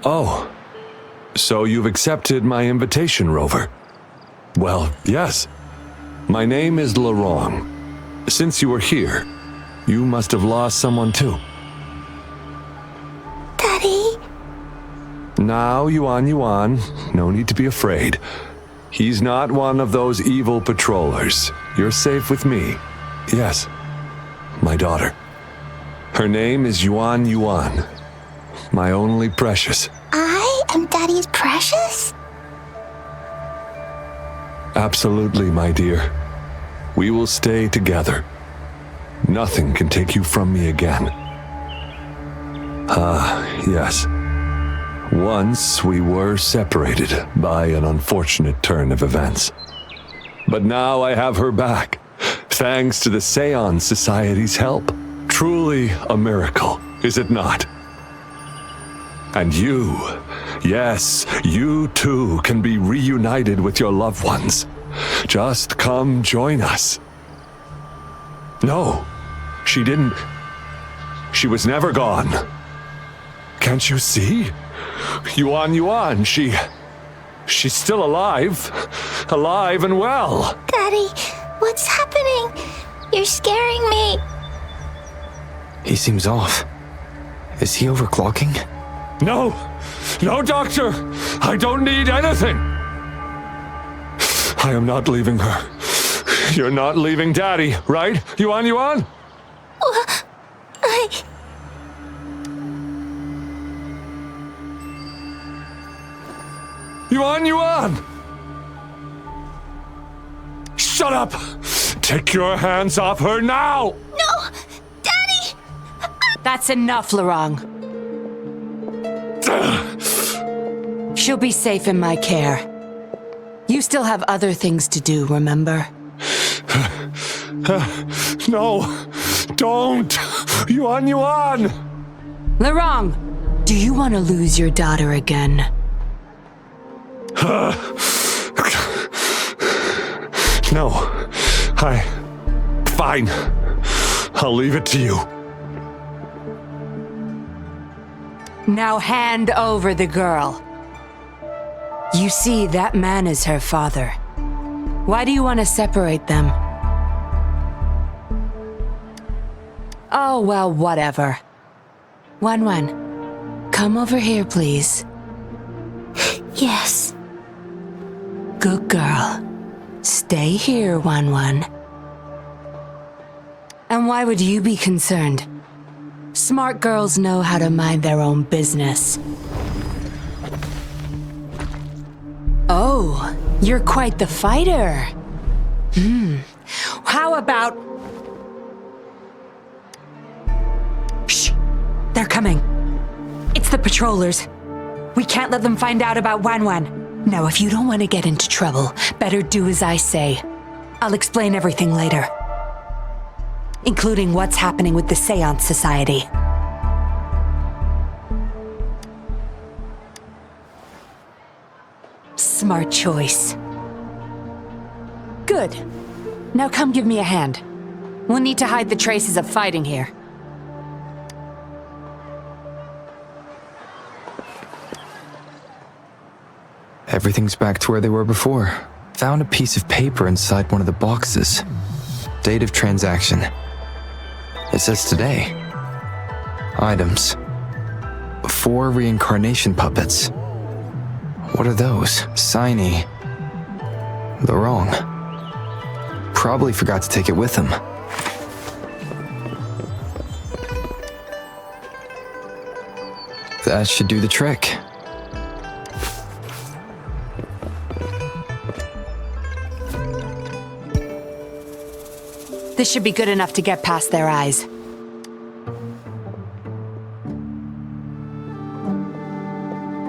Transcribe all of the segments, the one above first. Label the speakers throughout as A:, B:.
A: Oh, so you've accepted my invitation, Rover? Well, yes. My name is Laurent. Since you were here, you must have lost someone too.
B: Daddy?
A: Now, Yuan, no need to be afraid. He's not one of those evil patrollers. You're safe with me. Yes, my daughter. Her name is Yuan, my only precious.
B: I am Daddy's precious?
A: Absolutely, my dear. We will stay together. Nothing can take you from me again. Yes. Once we were separated by an unfortunate turn of events. But now I have her back, thanks to the Seance Society's help. Truly a miracle, is it not? And you, yes, you too can be reunited with your loved ones. Just come join us. No, she didn't. She was never gone. Can't you see? Yuan, she's still alive. Alive and well.
B: Daddy, what's happening? You're scaring me.
C: He seems off. Is he overclocking?
A: No, doctor. I don't need anything. I am not leaving her. You're not leaving Daddy, right? Yuan? Yuan! Shut up! Take your hands off her now!
B: No! Daddy!
D: That's enough, Laurent. She'll be safe in my care. You still have other things to do, remember?
A: No! Don't! Yuan!
D: Laurent, do you want to lose your daughter again?
A: No. Fine. I'll leave it to you.
D: Now hand over the girl. You see, that man is her father. Why do you want to separate them? Oh, well, whatever. Wan, come over here, please.
B: Yes.
D: Good girl. Stay here, Wan. And why would you be concerned? Smart girls know how to mind their own business. Oh, you're quite the fighter. How about... Shh! They're coming. It's the patrollers. We can't let them find out about Wan. Now, if you don't want to get into trouble, better do as I say. I'll explain everything later. Including what's happening with the Seance Society. Smart choice. Good. Now come give me a hand. We'll need to hide the traces of fighting here.
C: Everything's back to where they were before. Found a piece of paper inside one of the boxes. Date of transaction. It says today. Items. 4 reincarnation puppets. What are those? Signy. Laurent. Probably forgot to take it with him. That should do the trick.
D: This should be good enough to get past their eyes.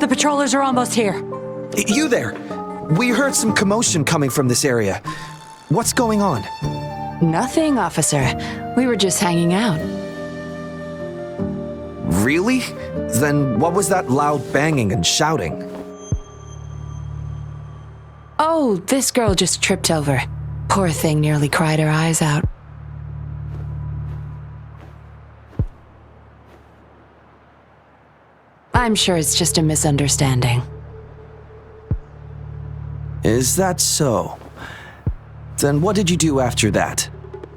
D: The patrollers are almost here.
E: You there! We heard some commotion coming from this area. What's going on?
D: Nothing, officer. We were just hanging out.
E: Really? Then what was that loud banging and shouting?
D: Oh, this girl just tripped over. Poor thing nearly cried her eyes out. I'm sure it's just a misunderstanding.
E: Is that so? Then what did you do after that?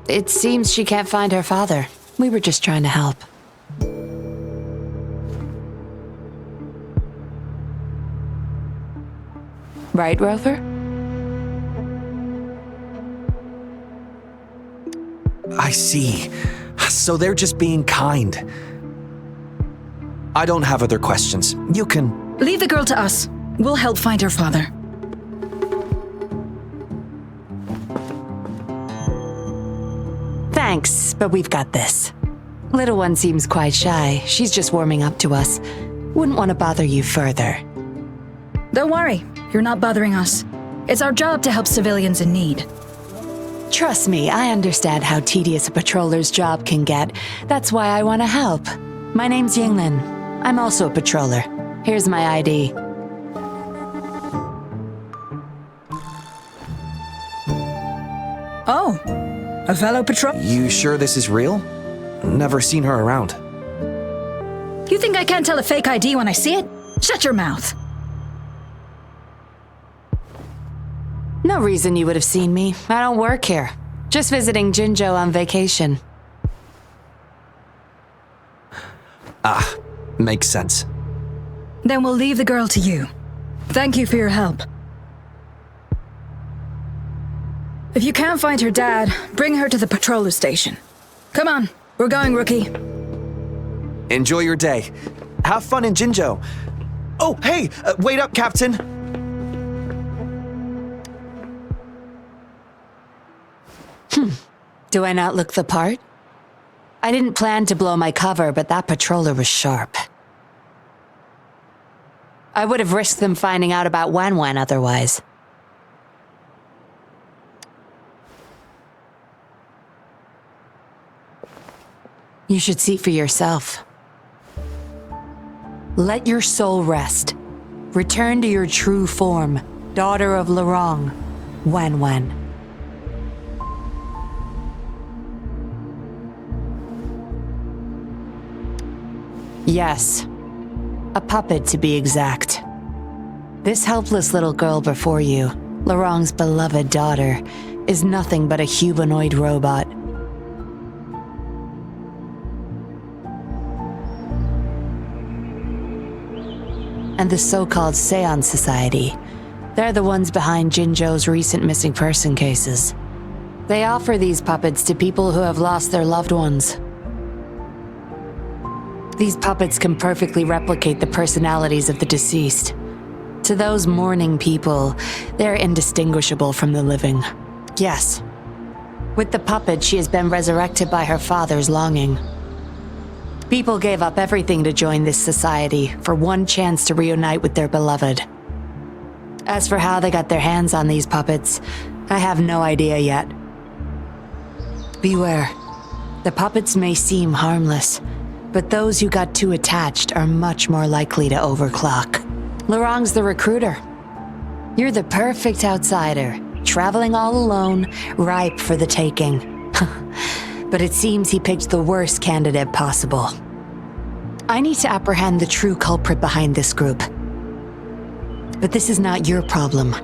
D: It seems she can't find her father. We were just trying to help. Right, Rover?
E: I see. So they're just being kind. I don't have other questions. You can...
F: Leave the girl to us. We'll help find her father.
D: Thanks, but we've got this. Little one seems quite shy. She's just warming up to us. Wouldn't want to bother you further.
F: Don't worry. You're not bothering us. It's our job to help civilians in need.
D: Trust me, I understand how tedious a patroller's job can get. That's why I want to help. My name's Yinlin. I'm also a patroller. Here's my ID.
F: Oh, a fellow patrol.
E: You sure this is real? Never seen her around.
F: You think I can't tell a fake ID when I see it? Shut your mouth.
D: No reason you would have seen me. I don't work here. Just visiting Jinzhou on vacation.
E: Ah, makes sense.
F: Then we'll leave the girl to you. Thank you for your help. If you can't find her dad, bring her to the patroller station. Come on, we're going, Rookie.
E: Enjoy your day. Have fun in Jinzhou. Oh, hey, wait up, Captain.
D: Do I not look the part? I didn't plan to blow my cover, but that patroller was sharp. I would have risked them finding out about Wan otherwise. You should see for yourself. Let your soul rest. Return to your true form, daughter of Lorong, Wan. Yes, a puppet to be exact. This helpless little girl before you, Lorong's beloved daughter, is nothing but a humanoid robot. And the so-called Seance Society, they're the ones behind Jinzhou's recent missing person cases. They offer these puppets to people who have lost their loved ones. These puppets can perfectly replicate the personalities of the deceased. To those mourning people, they're indistinguishable from the living. Yes, with the puppet, she has been resurrected by her father's longing. People gave up everything to join this society for one chance to reunite with their beloved. As for how they got their hands on these puppets, I have no idea yet. Beware. The puppets may seem harmless, but those who got too attached are much more likely to overclock. Lorong's the recruiter. You're the perfect outsider, traveling all alone, ripe for the taking. But it seems he picked the worst candidate possible. I need to apprehend the true culprit behind this group. But this is not your problem.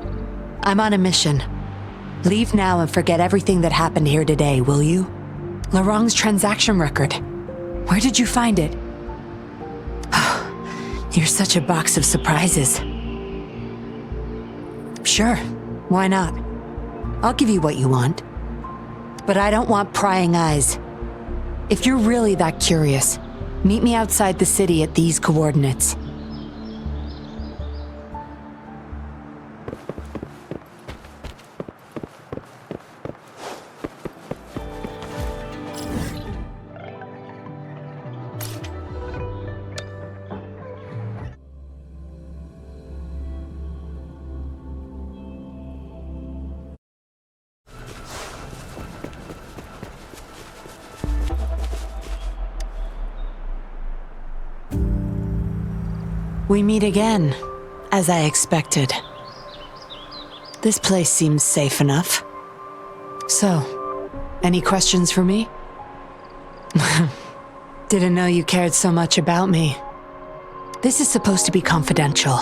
D: I'm on a mission. Leave now and forget everything that happened here today, will you? Lorong's transaction record. Where did you find it? You're such a box of surprises. Sure, why not? I'll give you what you want. But I don't want prying eyes. If you're really that curious, meet me outside the city at these coordinates. We meet again, as I expected. This place seems safe enough. So, any questions for me? Didn't know you cared so much about me. This is supposed to be confidential,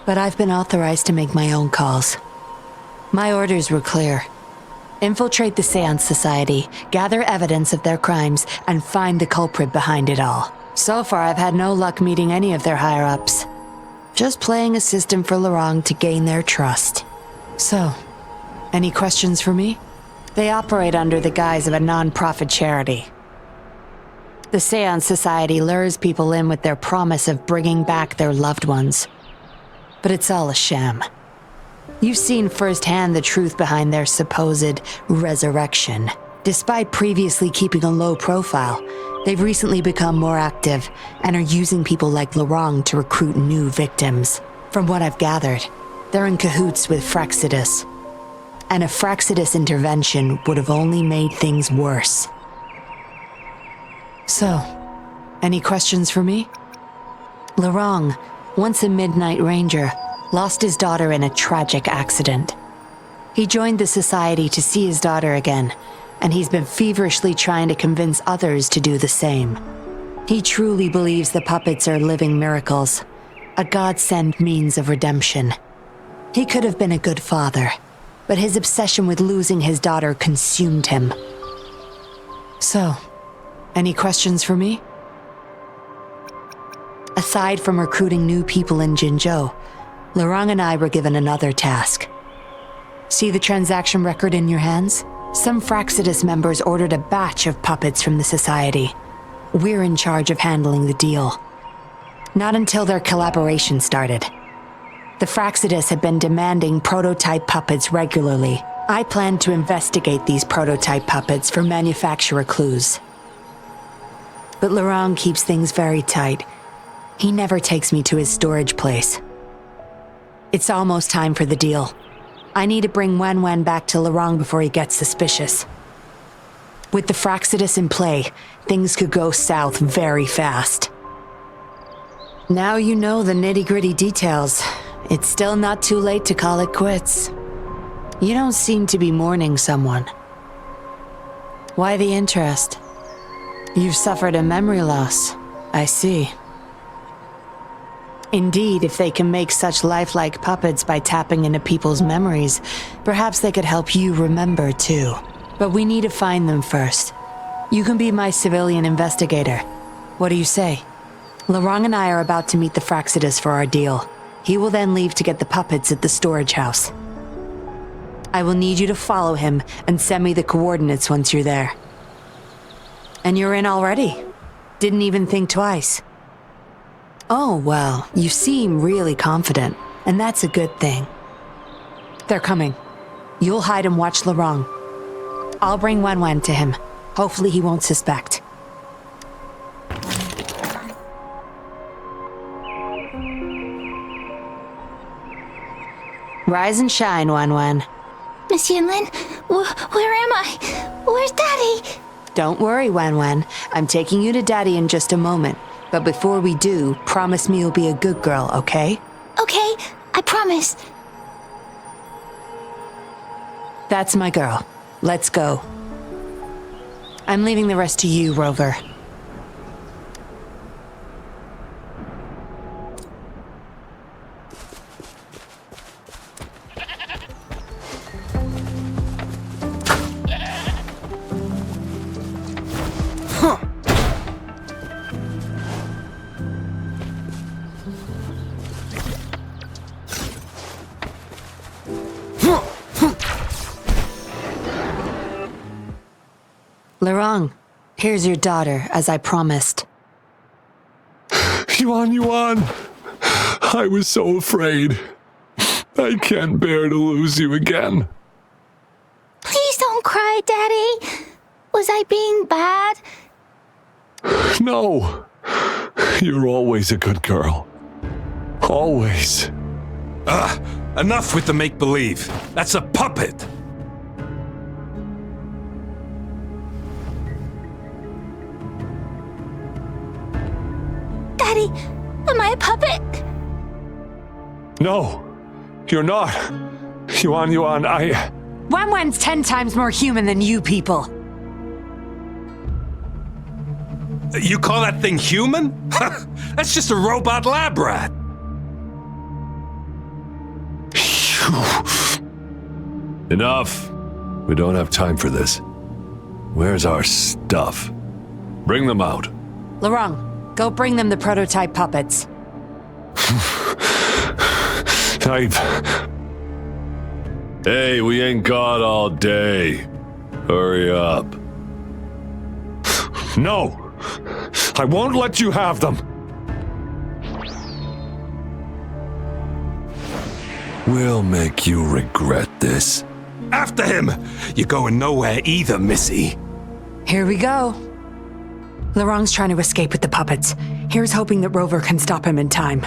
D: but I've been authorized to make my own calls. My orders were clear. Infiltrate the Seance Society, gather evidence of their crimes, and find the culprit behind it all. So far, I've had no luck meeting any of their higher-ups. Just playing a system for Lorang to gain their trust. So, any questions for me? They operate under the guise of a non-profit charity. The Seance Society lures people in with their promise of bringing back their loved ones. But it's all a sham. You've seen firsthand the truth behind their supposed resurrection. Despite previously keeping a low profile, they've recently become more active and are using people like Lorang to recruit new victims. From what I've gathered, they're in cahoots with Fraxidus. And a Fraxidus intervention would have only made things worse. So, any questions for me? Lorang, once a Midnight Ranger, lost his daughter in a tragic accident. He joined the society to see his daughter again, and he's been feverishly trying to convince others to do the same. He truly believes the puppets are living miracles, a godsend means of redemption. He could have been a good father, but his obsession with losing his daughter consumed him. So, any questions for me? Aside from recruiting new people in Jinzhou, Lorang and I were given another task. See the transaction record in your hands? Some Fraxidus members ordered a batch of puppets from the Society. We're in charge of handling the deal. Not until their collaboration started. The Fraxidus had been demanding prototype puppets regularly. I planned to investigate these prototype puppets for manufacturer clues. But Lorang keeps things very tight. He never takes me to his storage place. It's almost time for the deal. I need to bring Wan back to Lorang before he gets suspicious. With the Fraxidus in play, things could go south very fast. Now you know the nitty-gritty details. It's still not too late to call it quits. You don't seem to be mourning someone. Why the interest? You've suffered a memory loss, I see. Indeed, if they can make such lifelike puppets by tapping into people's memories, perhaps they could help you remember too. But we need to find them first. You can be my civilian investigator. What do you say? Lorang and I are about to meet the Fraxidus for our deal. He will then leave to get the puppets at the storage house. I will need you to follow him and send me the coordinates once you're there. And you're in already? Didn't even think twice. Oh, well, you seem really confident, and that's a good thing. They're coming. You'll hide and watch Lorang. I'll bring Wan to him. Hopefully he won't suspect. Rise and shine, Wan.
B: Miss Yinlin, where am I? Where's Daddy?
D: Don't worry, Wan. I'm taking you to Daddy in just a moment. But before we do, promise me you'll be a good girl, okay?
B: Okay, I promise.
D: That's my girl. Let's go. I'm leaving the rest to you, Rover. Lorang, here's your daughter, as I promised.
A: Yuan, I was so afraid. I can't bear to lose you again.
B: Please don't cry, Daddy. Was I being bad?
A: No, you're always a good girl. Always.
G: Enough with the make-believe. That's a puppet.
B: Daddy, Am I a puppet?
A: No, you're not. Yuan,
D: Wan Wan's 10 times more human than you people.
G: You call that thing human? That's just a robot lab rat.
A: Enough. We don't have time for this. Where's our stuff? Bring them out.
D: Laurent, go bring them the prototype puppets.
A: Hey, we ain't got all day. Hurry up. No! I won't let you have them! We'll make you regret this.
G: After him! You're going nowhere either, Missy.
D: Here we go. Laurent's trying to escape with the puppets. Here's hoping that Rover can stop him in time.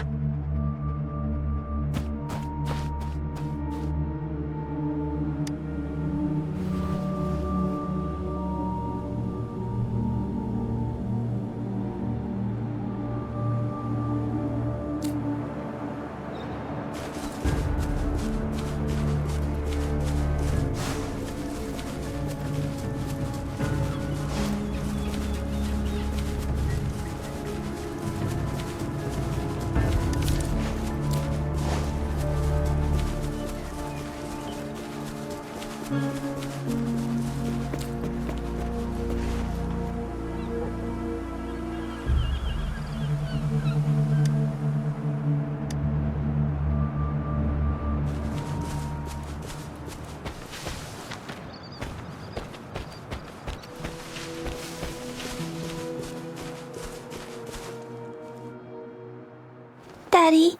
B: Daddy,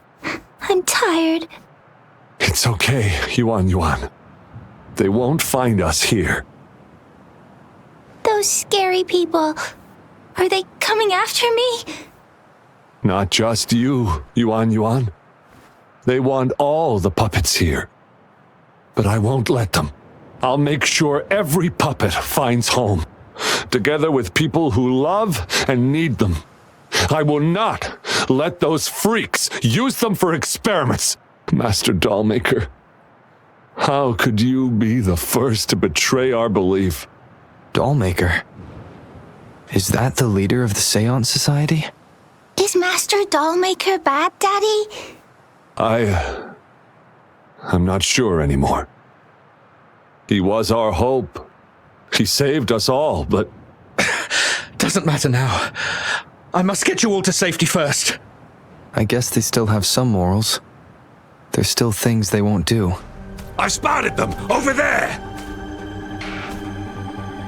B: I'm tired.
A: It's okay, Yuan. They won't find us here.
B: Those scary people, are they coming after me?
A: Not just you, Yuan. They want all the puppets here. But I won't let them. I'll make sure every puppet finds home, together with people who love and need them. I will not let those freaks use them for experiments. Master Dollmaker, how could you be the first to betray our belief?
C: Dollmaker? Is that the leader of the Seance Society?
B: Is Master Dollmaker bad, Daddy?
A: I'm not sure anymore. He was our hope. He saved us all, but...
H: Doesn't matter now. I must get you all to safety first.
C: I guess they still have some morals. There's still things they won't do.
G: I spotted them over there.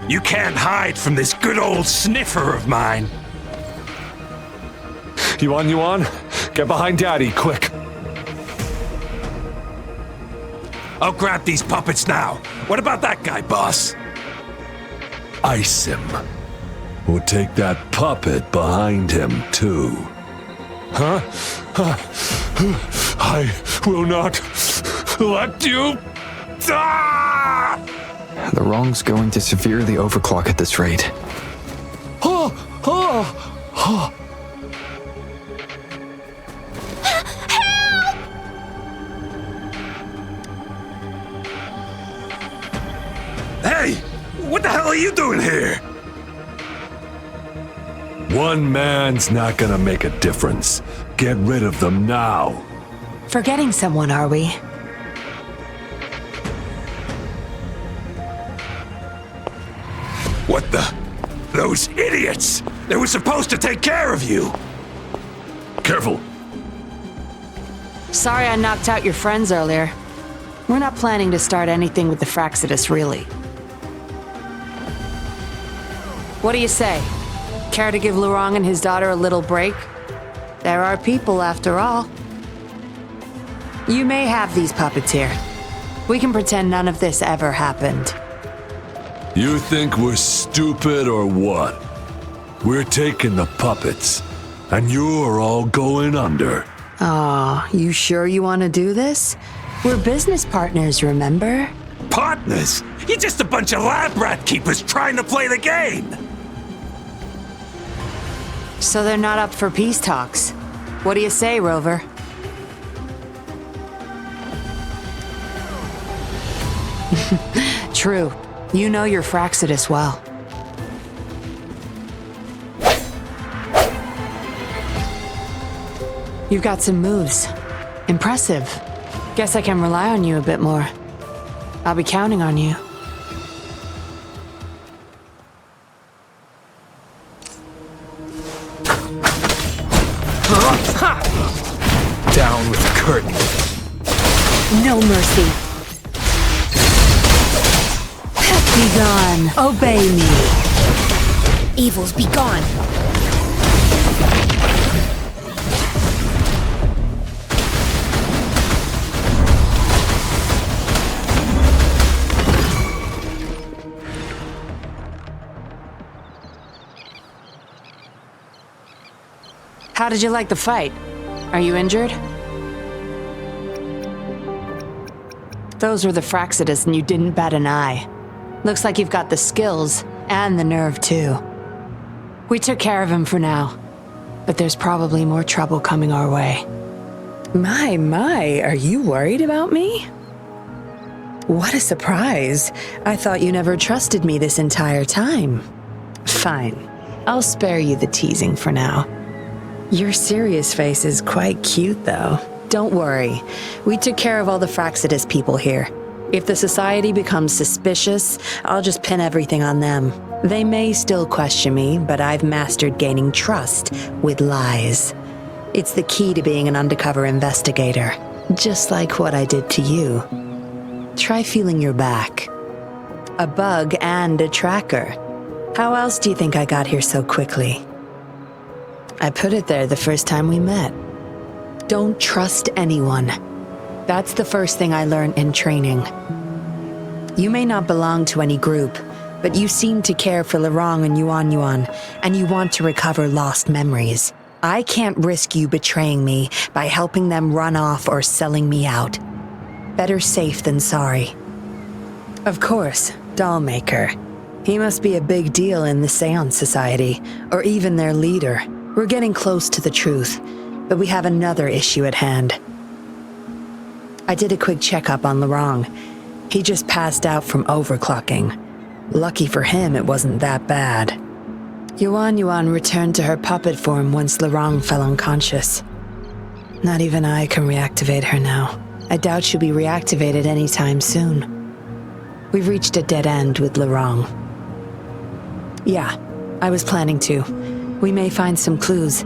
G: You can't hide from this good old sniffer of mine.
A: Yuan, get behind Daddy, quick.
G: I'll grab these puppets now. What about that guy, boss?
A: Ice him. We'll take that puppet behind him, too. Huh? I will not let you... Ah!
C: The wrong's going to severely overclock at this rate.
G: Hey! What the hell are you doing here?
A: One man's not gonna make a difference. Get rid of them now.
D: Forgetting someone, are we?
G: What the? Those idiots! They were supposed to take care of you!
A: Careful.
D: Sorry I knocked out your friends earlier. We're not planning to start anything with the Fraxidus, really. What do you say? Care to give Laurent and his daughter a little break? There are people, after all. You may have these puppets here. We can pretend none of this ever happened.
A: You think we're stupid or what? We're taking the puppets, and you're all going under.
D: Aw, you sure you want to do this? We're business partners, remember?
G: Partners? You're just a bunch of lab rat keepers trying to play the game!
D: So they're not up for peace talks. What do you say, Rover? True. You know your Fraxidus well. You've got some moves. Impressive. Guess I can rely on you a bit more. I'll be counting on you.
H: Down with the curtain.
D: No mercy. Be gone. Obey me.
B: Evils be gone.
D: How did you like the fight? Are you injured? Those were the Fraxidus and you didn't bat an eye. Looks like you've got the skills and the nerve too. We took care of him for now, but there's probably more trouble coming our way.
I: My, are you worried about me? What a surprise. I thought you never trusted me this entire time. Fine, I'll spare you the teasing for now. Your serious face is quite cute, though. Don't worry. We took care of all the Fraxidus people here. If the society becomes suspicious, I'll just pin everything on them. They may still question me, but I've mastered gaining trust with lies. It's the key to being an undercover investigator, just like what I did to you. Try feeling your back. A bug and a tracker. How else do you think I got here so quickly? I put it there the first time we met. Don't trust anyone. That's the first thing I learned in training. You may not belong to any group, but you seem to care for Lorong and Yuan Yuan, and you want to recover lost memories. I can't risk you betraying me by helping them run off or selling me out. Better safe than sorry. Of course, Dollmaker. He must be a big deal in the Seance Society, or even their leader. We're getting close to the truth, but we have another issue at hand. I did a quick checkup on Lorong. He just passed out from overclocking. Lucky for him, it wasn't that bad. Yuan Yuan returned to her puppet form once Lorong fell unconscious. Not even I can reactivate her now. I doubt she'll be reactivated anytime soon. We've reached a dead end with Lorong. Yeah, I was planning to. We may find some clues.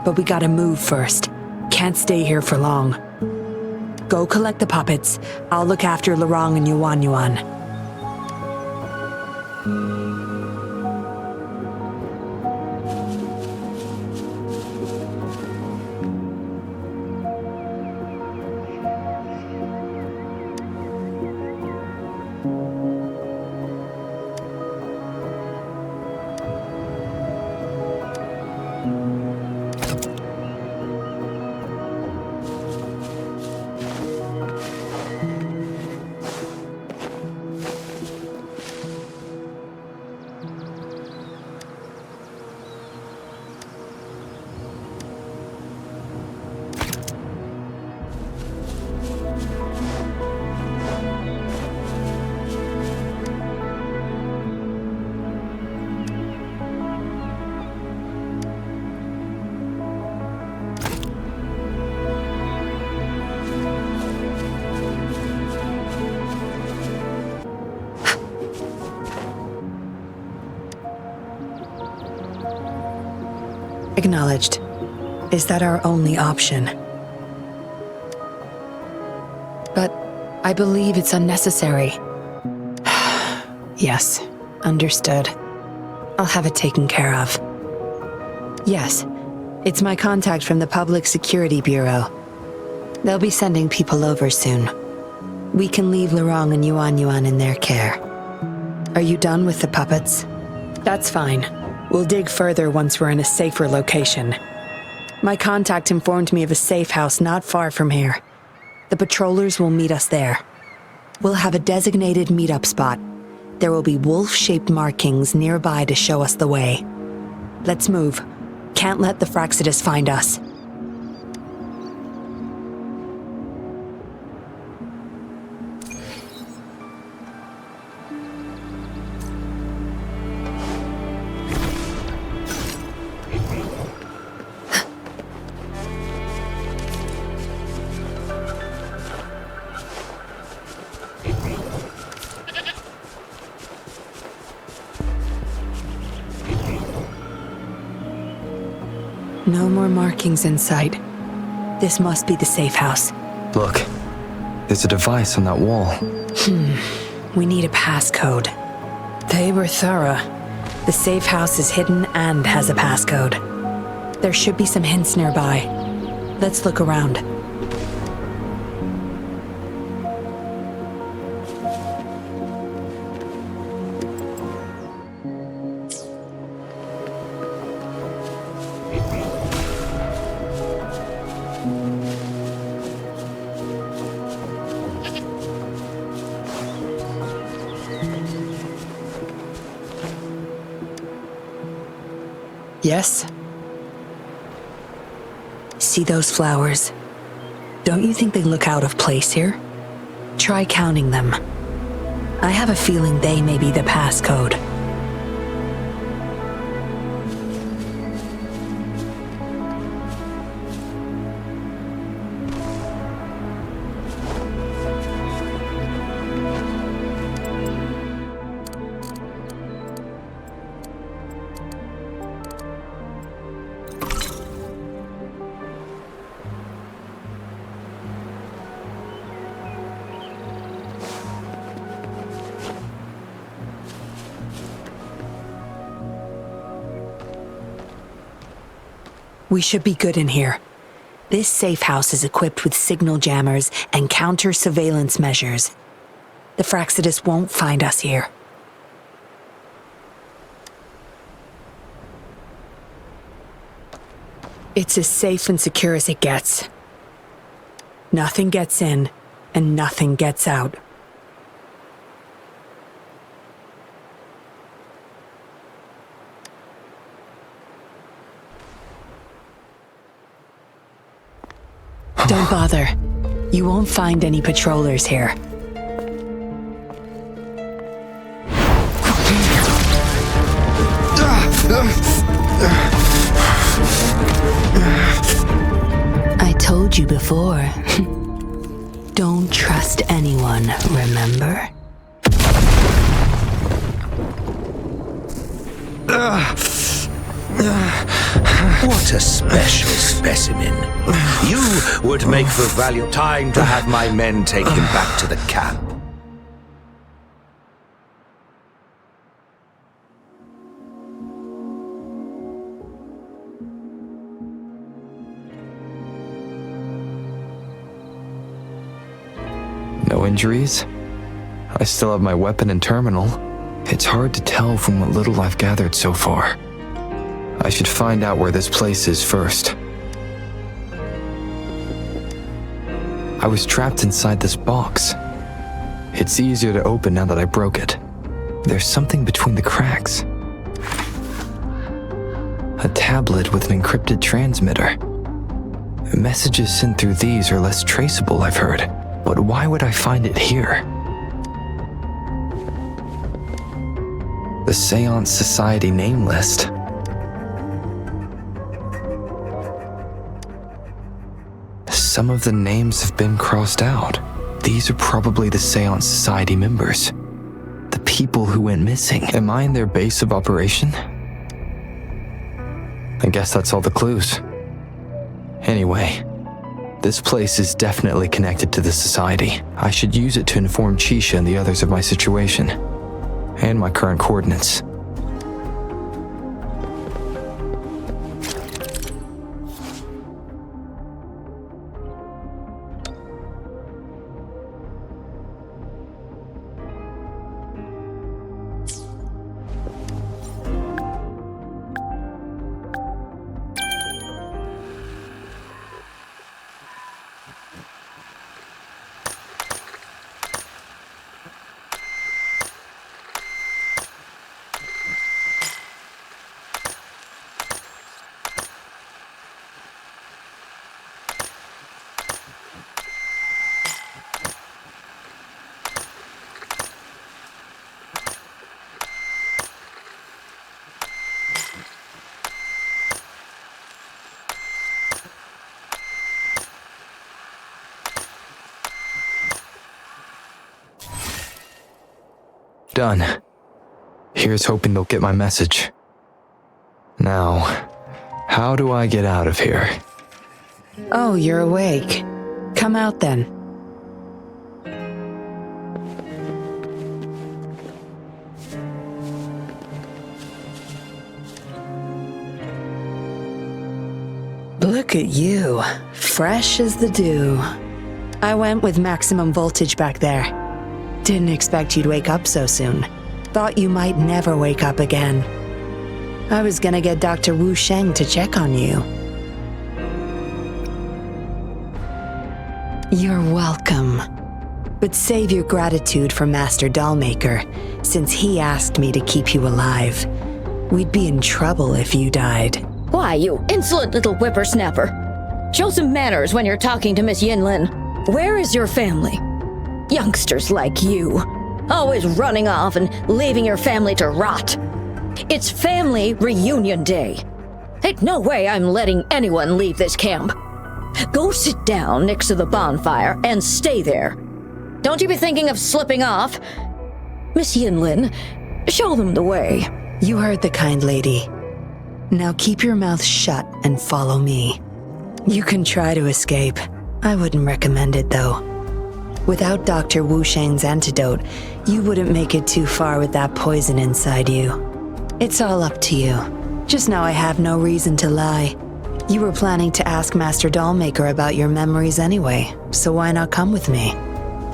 I: But we gotta move first. Can't stay here for long. Go collect the puppets. I'll look after Lorong and Yuan Yuan. Acknowledged. Is that our only option? But I believe it's unnecessary. Yes, understood. I'll have it taken care of. Yes, it's my contact from the Public Security Bureau. They'll be sending people over soon. We can leave Lorong and Yuan Yuan in their care. Are you done with the puppets? That's fine. We'll dig further once we're in a safer location. My contact informed me of a safe house not far from here. The patrollers will meet us there. We'll have a designated meetup spot. There will be wolf-shaped markings nearby to show us the way. Let's move.
D: Can't let the Fraxidus find us. No more markings in sight. This must be the safe house.
C: Look, there's a device on that wall.
D: We need a passcode.
I: They were thorough.
D: The safe house is hidden and has a passcode. There should be some hints nearby. Let's look around.
I: Yes?
D: See those flowers? Don't you think they look out of place here? Try counting them. I have a feeling they may be the passcode. We should be good in here. This safe house is equipped with signal jammers and counter-surveillance measures. The Fraxidus won't find us here.
I: It's as safe and secure as it gets. Nothing gets in, and nothing gets out.
D: Don't bother. You won't find any patrollers here. I told you before. Don't trust anyone, remember?
J: What a special specimen. You would make for valuable time to have my men take him back to the camp.
C: No injuries? I still have my weapon and terminal. It's hard to tell from what little I've gathered so far. I should find out where this place is first. I was trapped inside this box. It's easier to open now that I broke it. There's something between the cracks. A tablet with an encrypted transmitter. Messages sent through these are less traceable, I've heard. But why would I find it here? The Seance Society name list. Some of the names have been crossed out. These are probably the Seance Society members. The people who went missing. Am I in their base of operation? I guess that's all the clues. Anyway, this place is definitely connected to the Society. I should use it to inform Chisha and the others of my situation. And my current coordinates. Done. Here's hoping they'll get my message. Now, how do I get out of here?
I: Oh, you're awake. Come out then. Look at you, fresh as the dew. I went with maximum voltage back there. Didn't expect you'd wake up so soon. Thought you might never wake up again. I was gonna get Dr. Wu Sheng to check on you. You're welcome. But save your gratitude for Master Dollmaker, since he asked me to keep you alive. We'd be in trouble if you died.
K: Why, you insolent little whippersnapper. Show some manners when you're talking to Miss Yinlin. Where is your family? Youngsters like you, always running off and leaving your family to rot. It's family reunion day. Ain't no way I'm letting anyone leave this camp. Go sit down next to the bonfire and stay there. Don't you be thinking of slipping off. Miss Yinlin, show them the way.
I: You heard the kind lady. Now keep your mouth shut and follow me. You can try to escape. I wouldn't recommend it, though. Without Dr. Wu Sheng's antidote, you wouldn't make it too far with that poison inside you. It's all up to you. Just know I have no reason to lie. You were planning to ask Master Dollmaker about your memories anyway, so why not come with me?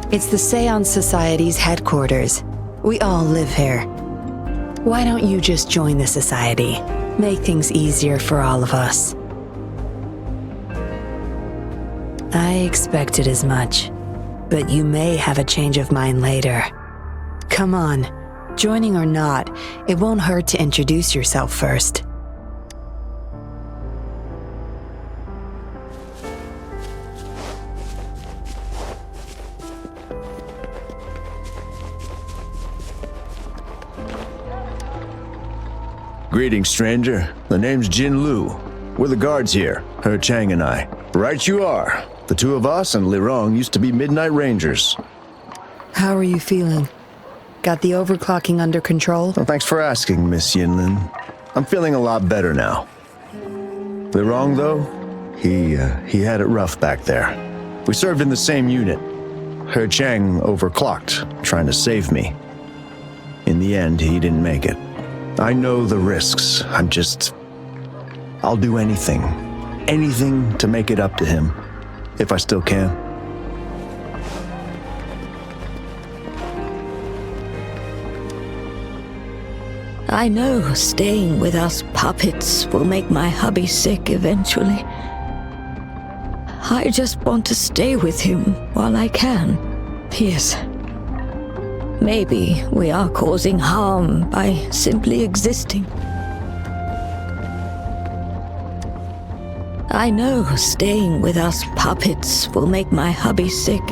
I: It's the Seance Society's headquarters. We all live here. Why don't you just join the society? Make things easier for all of us. I expected as much, but you may have a change of mind later. Come on, joining or not, it won't hurt to introduce yourself first.
L: Greetings, stranger. The name's Jin Lu. We're the guards here, He Chang and I. Right you are. The two of us and Lirong used to be Midnight Rangers.
I: How are you feeling? Got the overclocking under control?
L: Well, thanks for asking, Miss Yinlin. I'm feeling a lot better now. Lirong, though, he had it rough back there. We served in the same unit. He Chang overclocked, trying to save me. In the end, he didn't make it. I know the risks. I'll do anything. Anything to make it up to him. If I still can.
K: I know staying with us puppets will make my hubby sick eventually. I just want to stay with him while I can. Yes. Maybe we are causing harm by simply existing. I know staying with us puppets will make my hubby sick.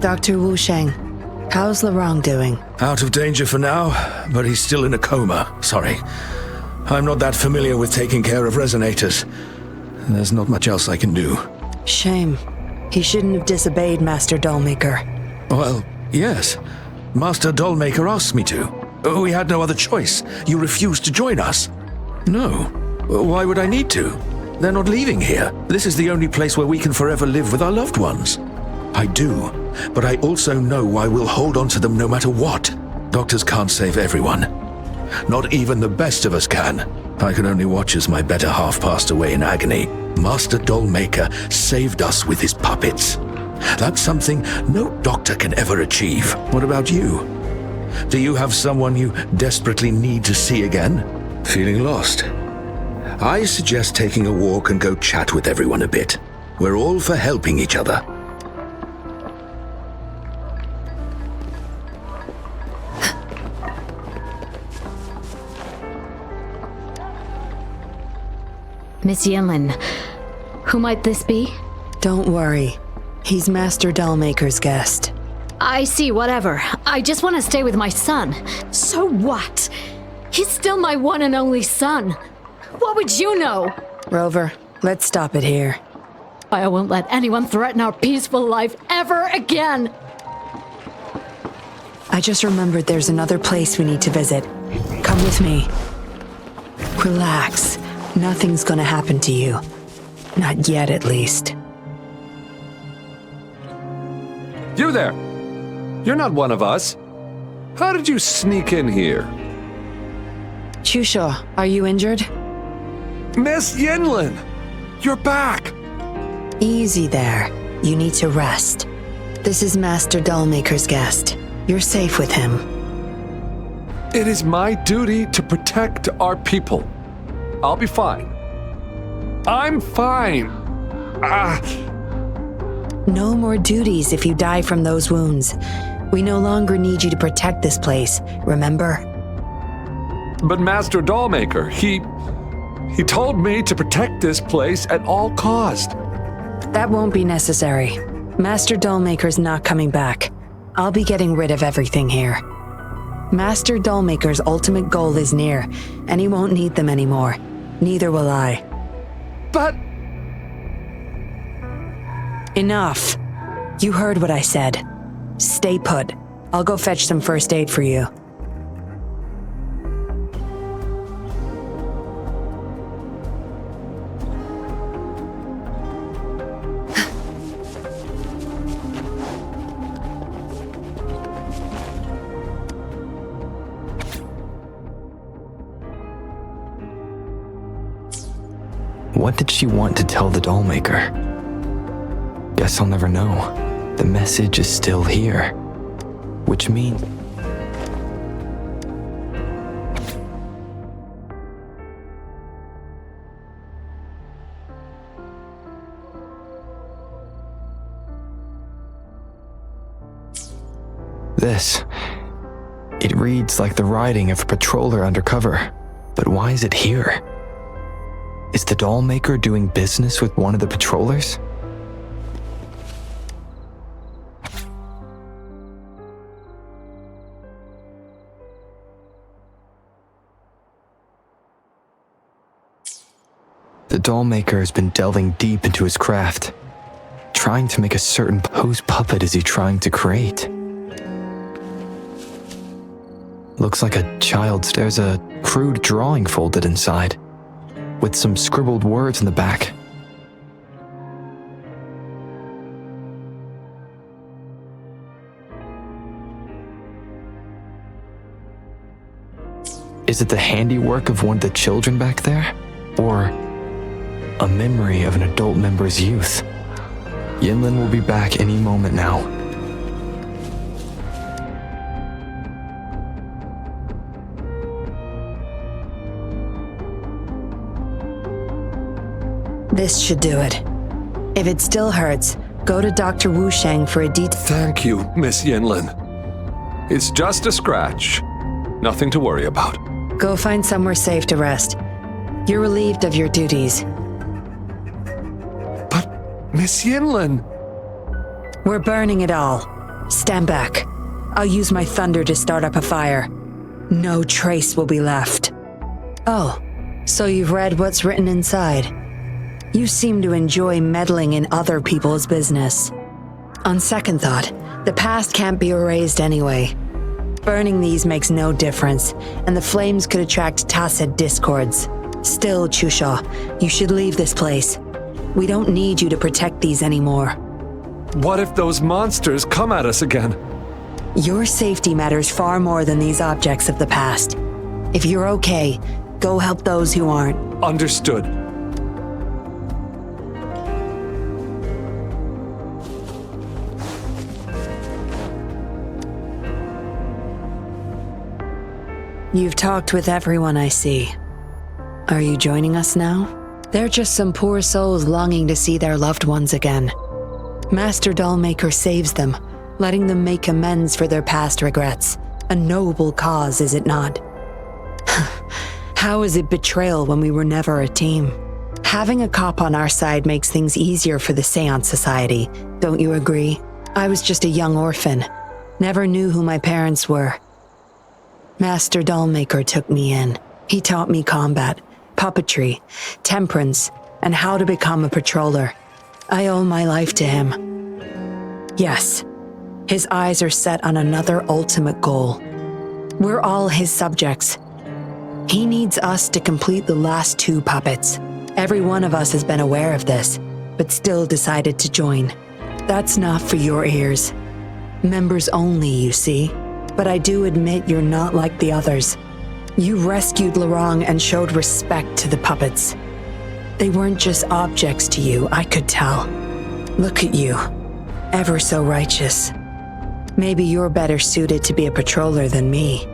I: Dr. Wu Sheng, how's Lirong doing?
J: Out of danger for now, but he's still in a coma. Sorry. I'm not that familiar with taking care of resonators. There's not much else I can do.
I: Shame. He shouldn't have disobeyed Master Dollmaker.
J: Well, yes. Master Dollmaker asked me to. We had no other choice. You refused to join us. No. Why would I need to? They're not leaving here. This is the only place where we can forever live with our loved ones. I do, but I also know I will hold on to them no matter what. Doctors can't save everyone. Not even the best of us can. I can only watch as my better half passed away in agony. Master Dollmaker saved us with his puppets. That's something no doctor can ever achieve. What about you? Do you have someone you desperately need to see again? Feeling lost? I suggest taking a walk and go chat with everyone a bit. We're all for helping each other.
M: Miss Yinlin, who might this be?
I: Don't worry. He's Master Dollmaker's guest.
M: I see, whatever. I just want to stay with my son. So what? He's still my one and only son. What would you know?
I: Rover, let's stop it here.
M: I won't let anyone threaten our peaceful life ever again.
D: I just remembered there's another place we need to visit. Come with me. Relax. Nothing's gonna happen to you. Not yet, at least.
A: You there! You're not one of us. How did you sneak in here?
D: Chusha, are you injured?
A: Miss Yinlin! You're back!
D: Easy there. You need to rest. This is Master Dollmaker's guest. You're safe with him.
A: It is my duty to protect our people. I'll be fine. I'm fine.
D: No more duties if you die from those wounds. We no longer need you to protect this place, remember?
A: But Master Dollmaker, he told me to protect this place at all cost.
D: That won't be necessary. Master Dollmaker's not coming back. I'll be getting rid of everything here. Master Dollmaker's ultimate goal is near, and he won't need them anymore. Neither will I.
A: But...
D: Enough. You heard what I said. Stay put. I'll go fetch some first aid for you.
C: What did she want to tell the Dollmaker? Guess I'll never know. The message is still here. Which means... This. It reads like the writing of a patroller undercover. But why is it here? Is the Dollmaker doing business with one of the patrollers? The Dollmaker has been delving deep into his craft, trying to make a certain... Whose puppet is he trying to create? Looks like a child's... There's a crude drawing folded inside, with some scribbled words in the back. Is it the handiwork of one of the children back there? Or a memory of an adult member's youth? Yinlin will be back any moment now.
D: This should do it. If it still hurts, go to Dr. Wu Sheng for a
A: Thank you, Miss Yinlin. It's just a scratch. Nothing to worry about.
D: Go find somewhere safe to rest. You're relieved of your duties.
A: But, Miss Yinlin...
D: We're burning it all. Stand back. I'll use my thunder to start up a fire. No trace will be left. Oh, so you've read what's written inside. You seem to enjoy meddling in other people's business. On second thought, the past can't be erased anyway. Burning these makes no difference, and the flames could attract tacit discords. Still, Chusha, you should leave this place. We don't need you to protect these anymore.
A: What if those monsters come at us again?
D: Your safety matters far more than these objects of the past. If you're okay, go help those who aren't.
A: Understood.
D: You've talked with everyone I see. Are you joining us now? They're just some poor souls longing to see their loved ones again. Master Dollmaker saves them, letting them make amends for their past regrets. A noble cause, is it not? How is it betrayal when we were never a team? Having a cop on our side makes things easier for the Seance Society, don't you agree? I was just a young orphan. Never knew who my parents were. Master Dollmaker took me in. He taught me combat, puppetry, temperance, and how to become a patroller. I owe my life to him. Yes, His eyes are set on another ultimate goal. We're all his subjects. He needs us to complete the last 2 puppets. Every one of us has been aware of this, but still decided to join. That's not for your ears. Members only, you see. But I do admit you're not like the others. You rescued Lorong and showed respect to the puppets. They weren't just objects to you, I could tell. Look at you, ever so righteous. Maybe you're better suited to be a patroller than me.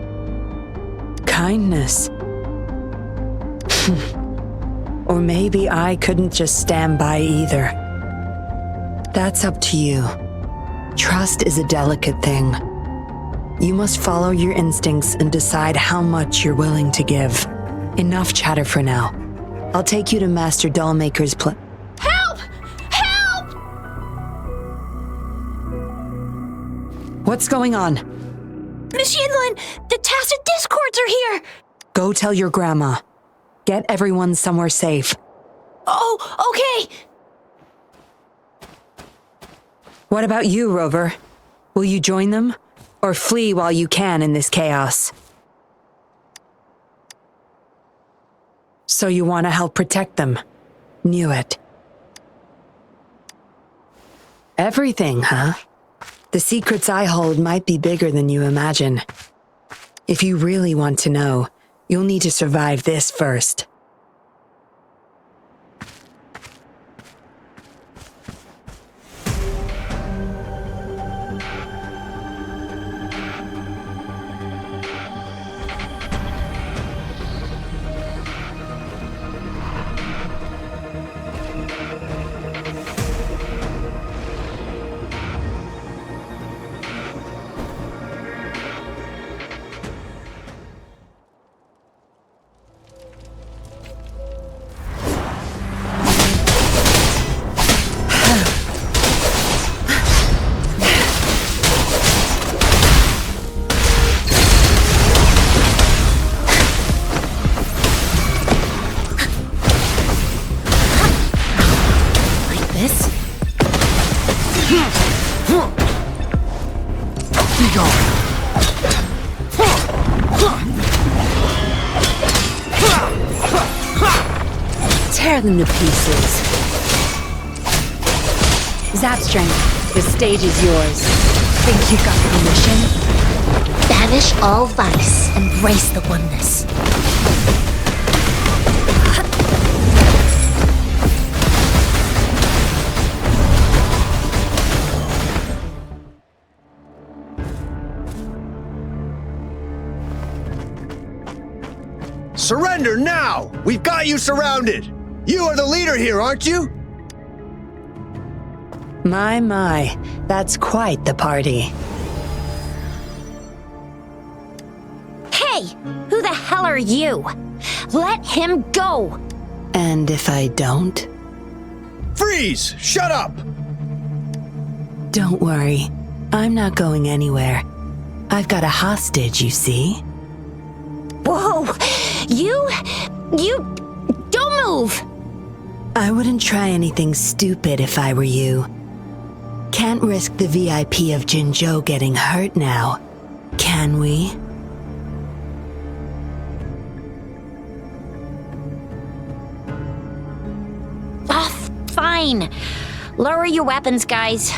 D: Kindness. Or maybe I couldn't just stand by either. That's up to you. Trust is a delicate thing. You must follow your instincts and decide how much you're willing to give. Enough chatter for now. I'll take you to Master Dollmaker's
M: Help! Help!
D: What's going on?
B: Miss Yinlin, the Tacit Discords are here!
D: Go tell your grandma. Get everyone somewhere safe.
B: Oh, okay!
D: What about you, Rover? Will you join them? Or flee while you can in this chaos? So you want to help protect them? Knew it. Everything, huh? The secrets I hold might be bigger than you imagine. If you really want to know, you'll need to survive this first. Tear them to pieces. Zapstring, the stage is yours. Think you got permission?
B: Banish all vice, embrace the oneness.
L: Surrender now! We've got you surrounded! You are the leader here, aren't you?
D: My, that's quite the party.
B: Hey! Who the hell are you? Let him go!
D: And if I don't?
L: Freeze! Shut up!
D: Don't worry. I'm not going anywhere. I've got a hostage, you see?
B: Whoa! You don't move!
D: I wouldn't try anything stupid if I were you. Can't risk the VIP of Jinzhou getting hurt now, can we?
B: Oh, fine. Lower your weapons, guys.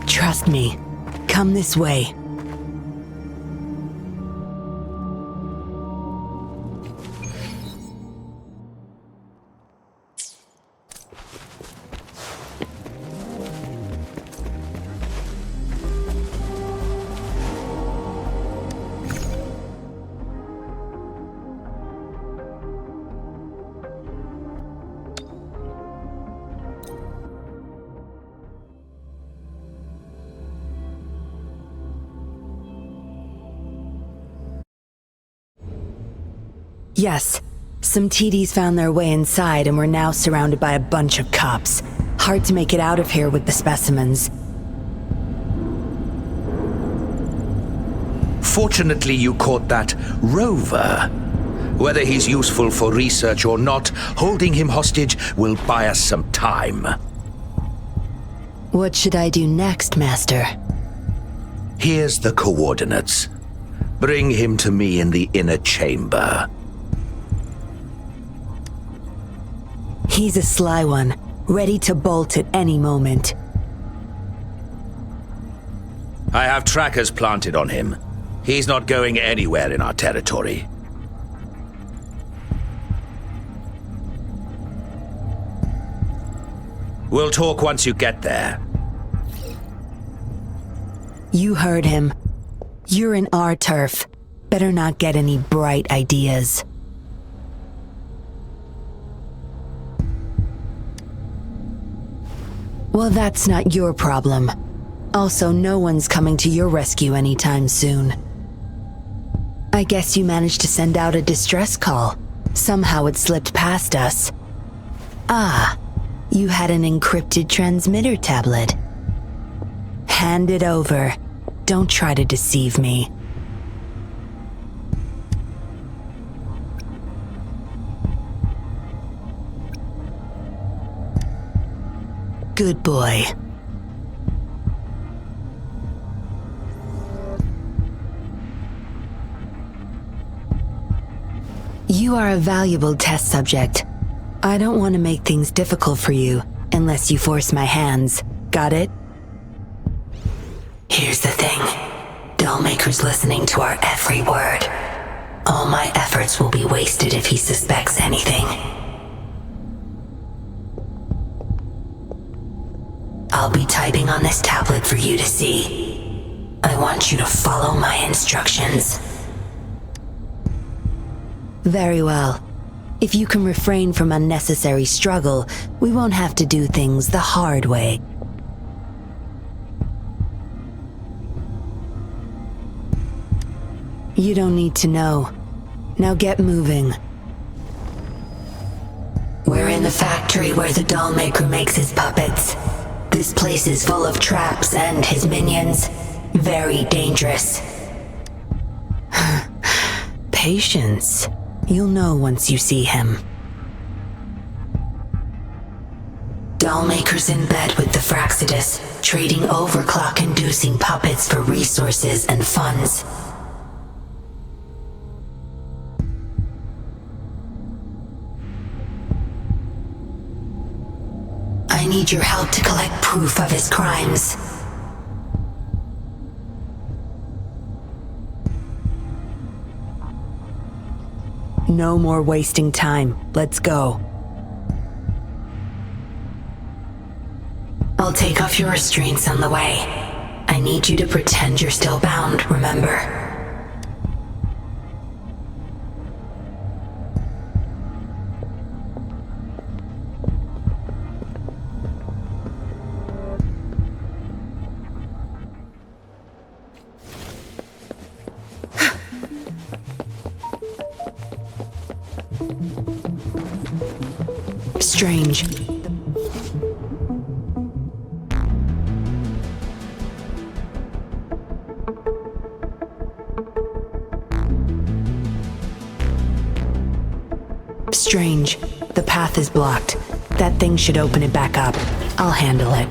D: Trust me. Come this way. Yes, Some TDs found their way inside and we're now surrounded by a bunch of cops. Hard to make it out of here with the specimens.
J: Fortunately, you caught that rover. Whether he's useful for research or not, holding him hostage will buy us some time.
D: What should I do next, Master?
J: Here's the coordinates. Bring him to me in the inner chamber.
D: He's a sly one, ready to bolt at any moment.
J: I have trackers planted on him. He's not going anywhere in our territory. We'll talk once you get there.
D: You heard him. You're in our turf. Better not get any bright ideas. Well, that's not your problem. Also, no one's coming to your rescue anytime soon. I guess you managed to send out a distress call. Somehow it slipped past us. Ah, you had an encrypted transmitter tablet. Hand it over. Don't try to deceive me. Good boy. You are a valuable test subject. I don't want to make things difficult for you unless you force my hands. Got it? Here's the thing. Dollmaker's listening to our every word. All my efforts will be wasted if he suspects anything. I'll be typing on this tablet for you to see. I want you to follow my instructions. Very well. If you can refrain from unnecessary struggle, we won't have to do things the hard way. You don't need to know. Now get moving. We're in the factory where the Dollmaker makes his puppets. This place is full of traps and his minions. Very dangerous. Patience. You'll know once you see him. Dollmaker's in bed with the Fraxidus, trading overclock-inducing puppets for resources and funds. I need your help to collect proof of his crimes. No more wasting time. Let's go. I'll take off your restraints on the way. I need you to pretend you're still bound, remember? Strange. Strange. The path is blocked. That thing should open it back up. I'll handle it.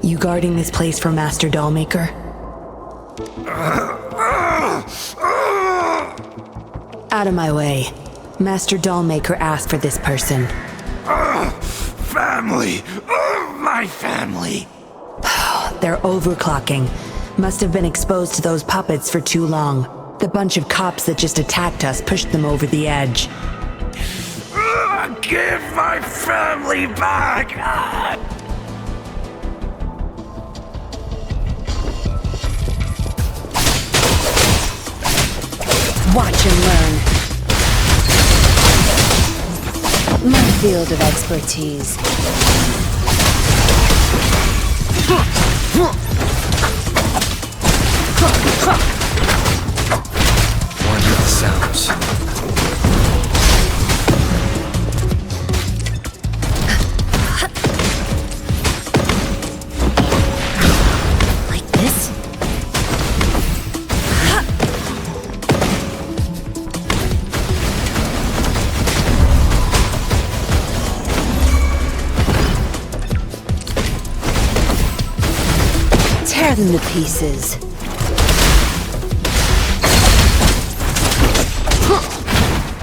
D: You guarding this place for Master Dollmaker? Out of my way. Master Dollmaker asked for this person.
N: Family! My family!
D: They're overclocking. Must have been exposed to those puppets for too long. The bunch of cops that just attacked us pushed them over the edge.
N: Give my family back!
D: Watch and learn. My field of expertise.
C: One with the sounds.
M: Like this?
D: Tear them to pieces.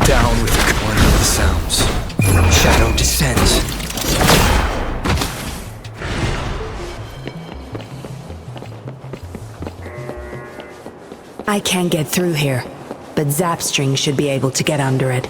C: Down with one with the sounds. Shadow descends.
D: I can't get through here, but Zapstring should be able to get under it.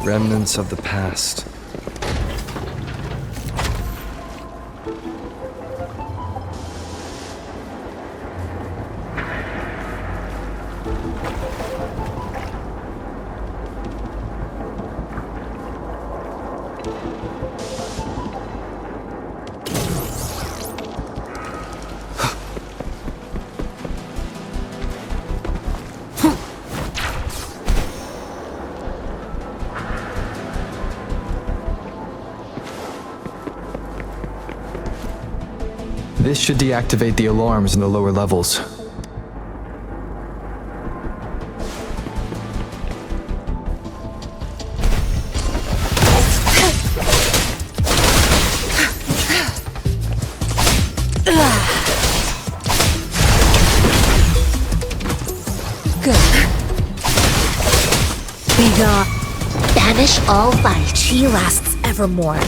C: Remnants of the past. This should deactivate the alarms in the lower levels.
B: Good. Banish all while she lasts evermore.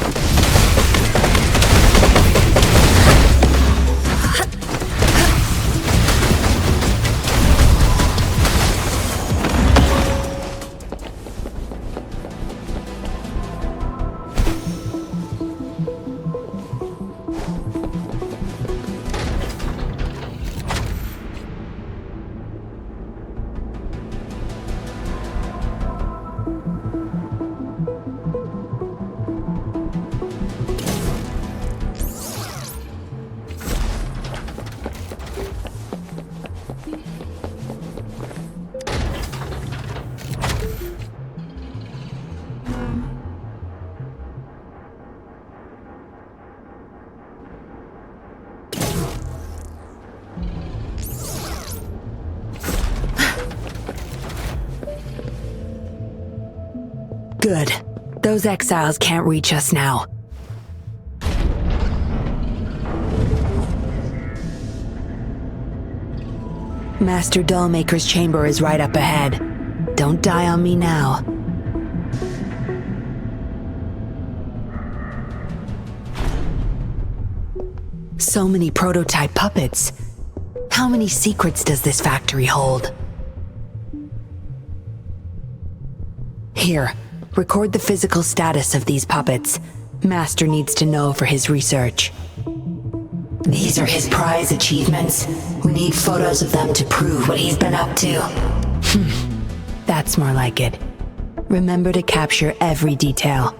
D: Good. Those exiles can't reach us now. Master Dollmaker's chamber is right up ahead. Don't die on me now. So many prototype puppets. How many secrets does this factory hold? Here, record the physical status of these puppets. Master needs to know for his research. These are his prize achievements. We need photos of them to prove what he's been up to. That's more like it. Remember to capture every detail.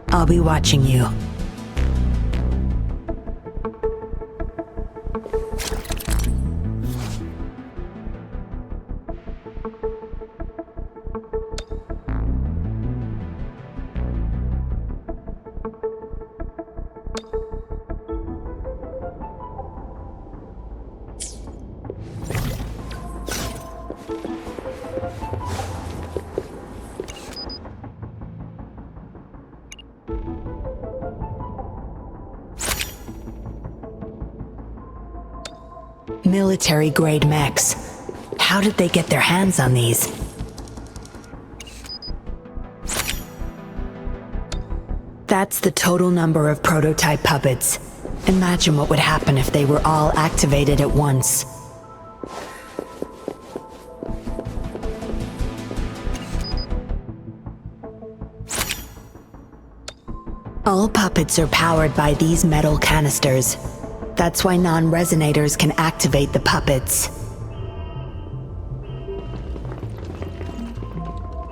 D: I'll be watching you. Military-grade mechs. How did they get their hands on these? That's the total number of prototype puppets. Imagine what would happen if they were all activated at once. All puppets are powered by these metal canisters. That's why non-resonators can activate the puppets.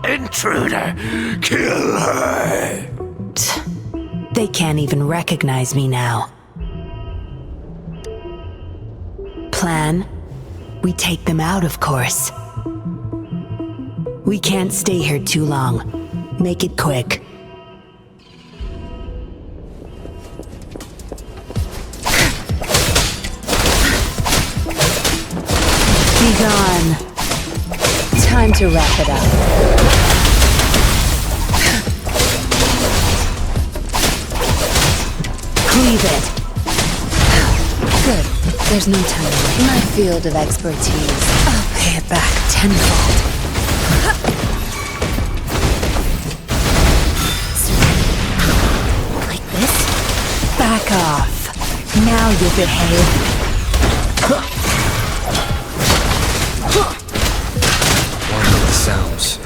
N: Intruder! Kill her!
D: They can't even recognize me now. Plan? We take them out, of course. We can't stay here too long. Make it quick. Be gone. Time to wrap it up. Cleave it. Good. There's no time to wait. My field of expertise. I'll pay it back tenfold. Like this? Back off. Now you behave.
C: Wonderful sounds.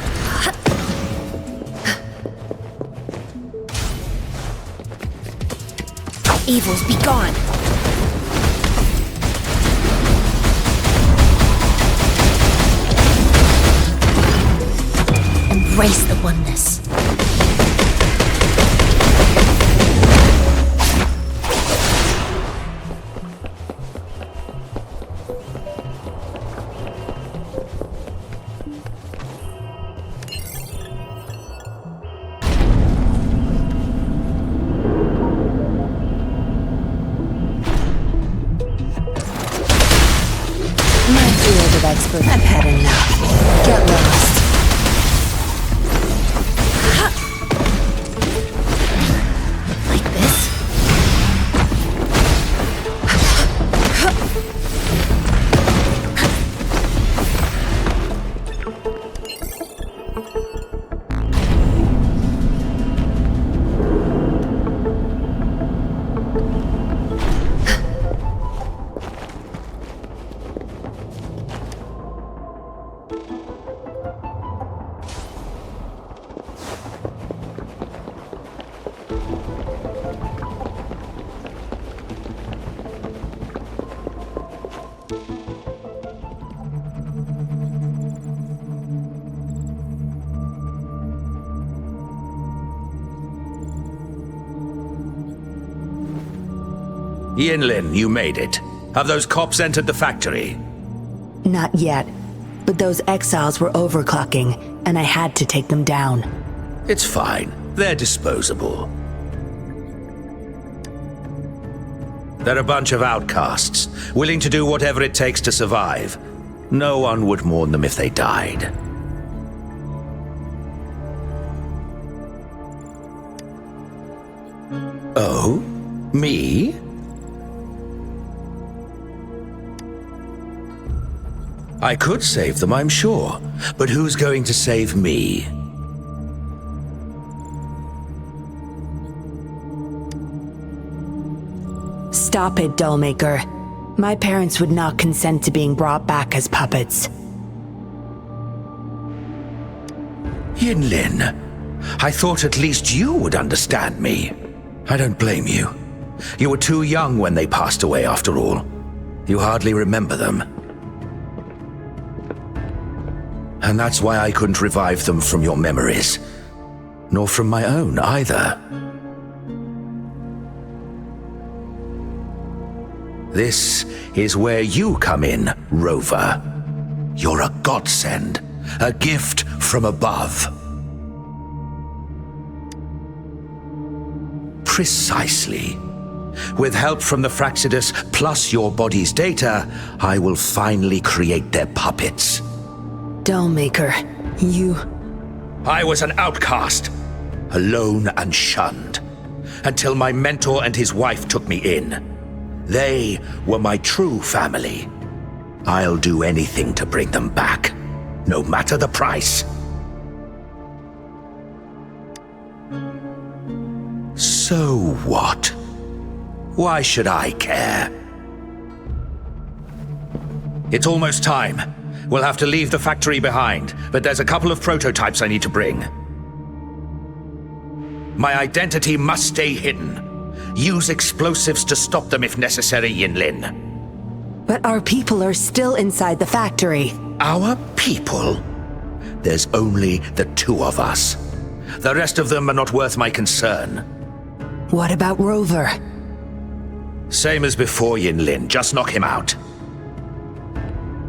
B: Evils be gone. Embrace the oneness.
D: Expert. I've had enough. Get lost.
B: Like this?
J: Yinlin, you made it. Have those cops entered the factory?
D: Not yet, but those exiles were overclocking, and I had to take them down.
J: It's fine. They're disposable. They're a bunch of outcasts, willing to do whatever it takes to survive. No one would mourn them if they died. Oh? Me? I could save them, I'm sure. But who's going to save me?
D: Stop it, Dollmaker. My parents would not consent to being brought back as puppets.
J: Yinlin, I thought at least you would understand me. I don't blame you. You were too young when they passed away, after all. You hardly remember them. And that's why I couldn't revive them from your memories. Nor from my own, either. This is where you come in, Rover. You're a godsend, a gift from above. Precisely. With help from the Fraxidus plus your body's data, I will finally create their puppets.
I: Dollmaker, you...
J: I was an outcast, alone and shunned, until my mentor and his wife took me in. They were my true family. I'll do anything to bring them back, no matter the price. So what? Why should I care? It's almost time. We'll have to leave the factory behind, but there's a couple of prototypes I need to bring. My identity must stay hidden. Use explosives to stop them if necessary, Yinlin.
D: But our people are still inside the factory.
J: Our people? There's only the two of us. The rest of them are not worth my concern.
D: What about Rover?
J: Same as before, Yinlin. Just knock him out.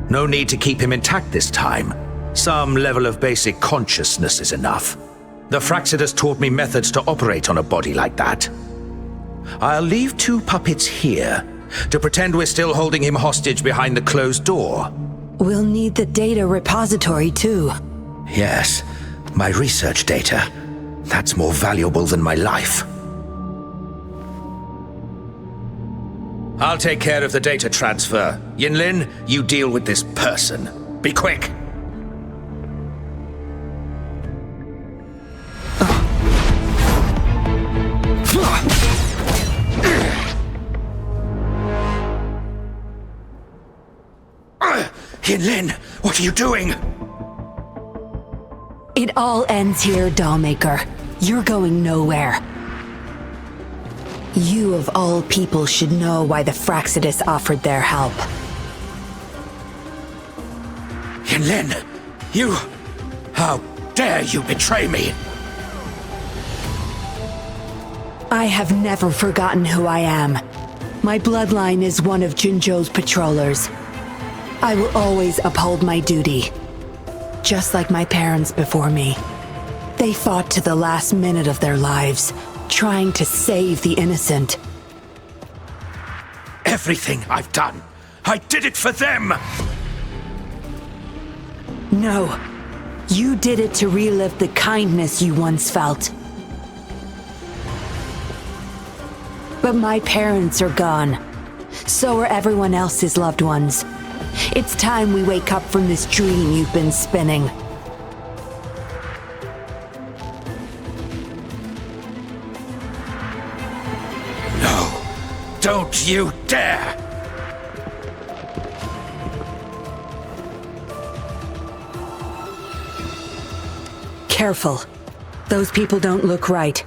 J: No need to keep him intact this time. Some level of basic consciousness is enough. The Fraxidus taught me methods to operate on a body like that. I'll leave two puppets here to pretend we're still holding him hostage behind the closed door.
D: We'll need the data repository too.
J: Yes, my research data. That's more valuable than my life. I'll take care of the data transfer. Yinlin, you deal with this person. Be quick! Yinlin, what are you doing?
D: It all ends here, Dollmaker. You're going nowhere. You of all people should know why the Fraxidus offered their help.
J: Yinlin, you... How dare you betray me?
D: I have never forgotten who I am. My bloodline is one of Jinzhou's patrollers. I will always uphold my duty. Just like my parents before me. They fought to the last minute of their lives, trying to save the innocent.
J: Everything I've done, I did it for them!
D: No. You did it to relive the kindness you once felt. But my parents are gone. So are everyone else's loved ones. It's time we wake up from this dream you've been spinning.
J: No, don't you dare!
D: Careful. Those people don't look right.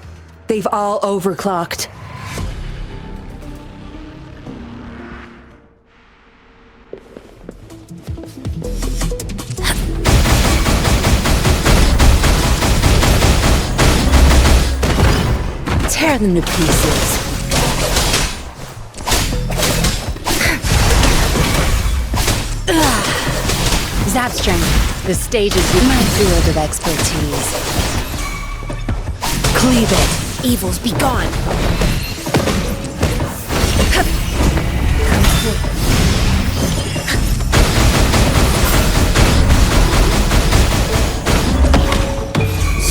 D: They've all overclocked.
K: Tear them to pieces.
M: Zap strength. The stage is my field of expertise.
K: Cleave it. Evils be gone.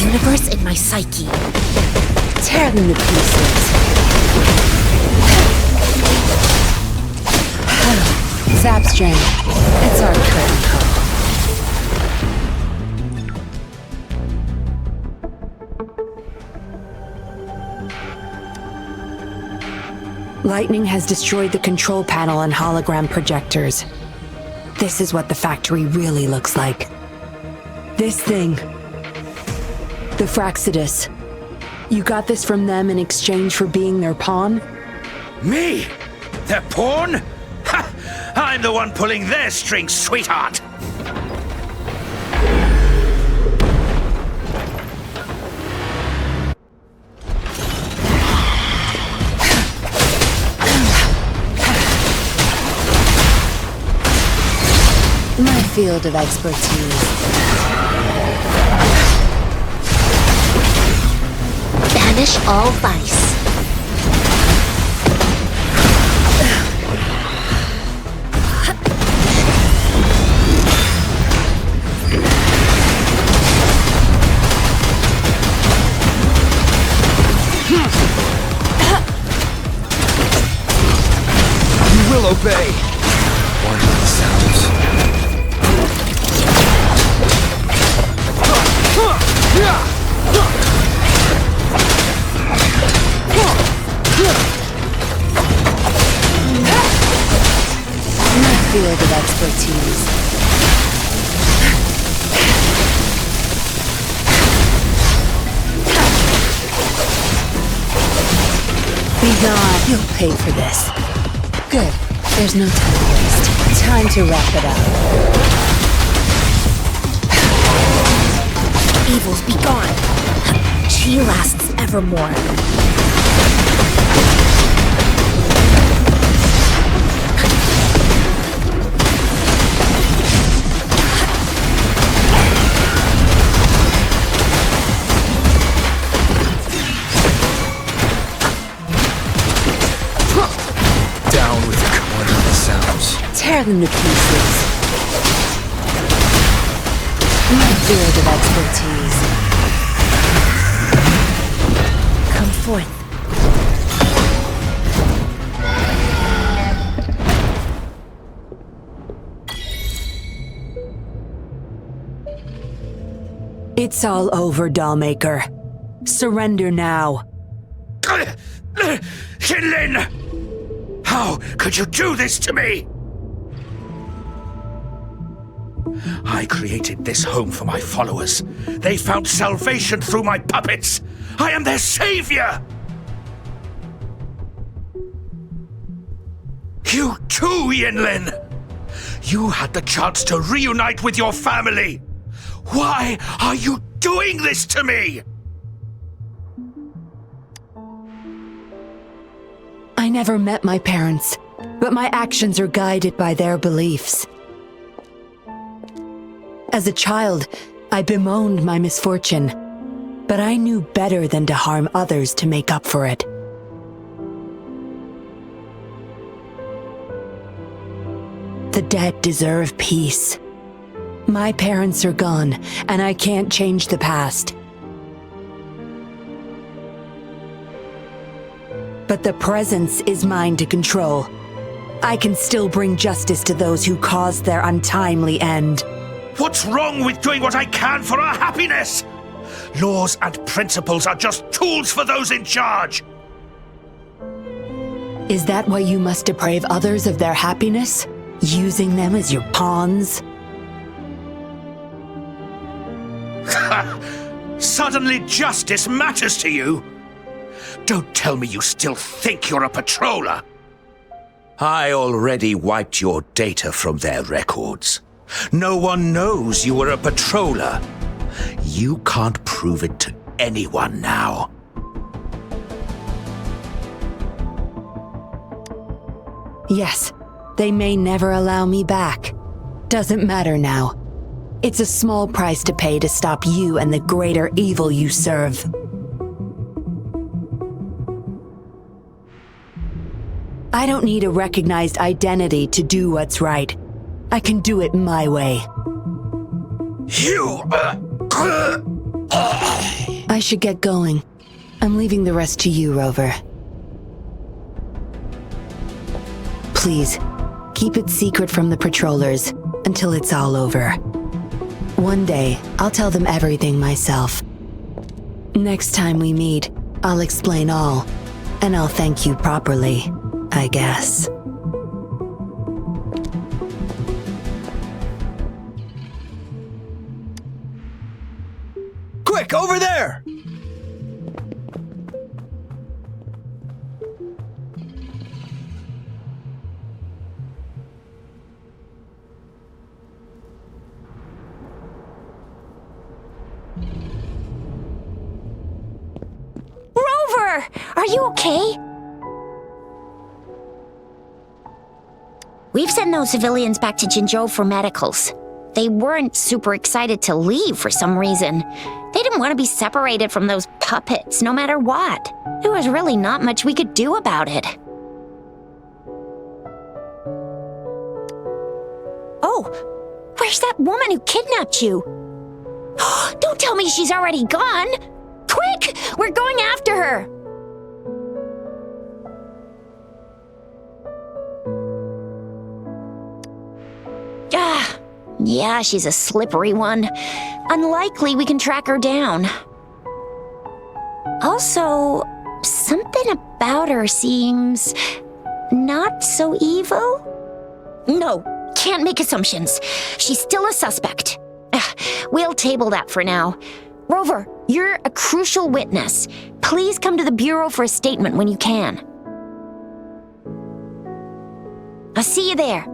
K: Universe in my psyche. Tear them to pieces.
M: Zap strength. It's our curtain call.
D: Lightning has destroyed the control panel and hologram projectors. This is what the factory really looks like. This thing. The Fraxidus. You got this from them in exchange for being their pawn?
J: Me? Their pawn? Ha! I'm the one pulling their strings, sweetheart!
I: field of expertise.
B: Banish all vice.
C: You will obey. One of the sounds.
I: My field of expertise. Be gone. You'll pay for this. Good. There's no time to waste. Time to wrap it up.
B: Evils be gone. She lasts evermore.
C: Down with one of the sounds.
I: Tear them to pieces. My field of expertise. Come forth. It's all over, Dollmaker. Surrender now.
N: Yinlin! How could you do this to me? I created this home for my followers. They found salvation through my puppets. I am their savior! You too, Yinlin! You had the chance to reunite with your family. Why are you doing this to me?
I: I never met my parents, but my actions are guided by their beliefs. As a child, I bemoaned my misfortune, but I knew better than to harm others to make up for it. The dead deserve peace. My parents are gone, and I can't change the past. But the presence is mine to control. I can still bring justice to those who caused their untimely end.
N: What's wrong with doing what I can for our happiness? Laws and principles are just tools for those in charge.
I: Is that why you must deprive others of their happiness? Using them as your pawns?
N: Suddenly justice matters to you? Don't tell me you still think you're a patroller. I already wiped your data from their records. No one knows you were a patroller. You can't prove it to anyone now.
I: Yes, they may never allow me back. Doesn't matter now. It's a small price to pay to stop you and the greater evil you serve. I don't need a recognized identity to do what's right. I can do it my way. I should get going. I'm leaving the rest to you, Rover. Please, keep it secret from the patrollers until it's all over. One day, I'll tell them everything myself. Next time we meet, I'll explain all, and I'll thank you properly, I guess.
C: Quick, over there!
B: Rover! Are you okay? We've sent those civilians back to Jinzhou for medicals. they weren't super excited to leave for some reason. They didn't want to be separated from those puppets, no matter what. There was really not much we could do about it. Oh, where's that woman who kidnapped you? Don't tell me she's already gone! Quick! We're going after her! Yeah, she's a slippery one. Unlikely we can track her down. Also, something about her seems not so evil? No, can't make assumptions. She's still a suspect. We'll table that for now. Rover, you're a crucial witness. Please come to the Bureau for a statement when you can. I'll see you there.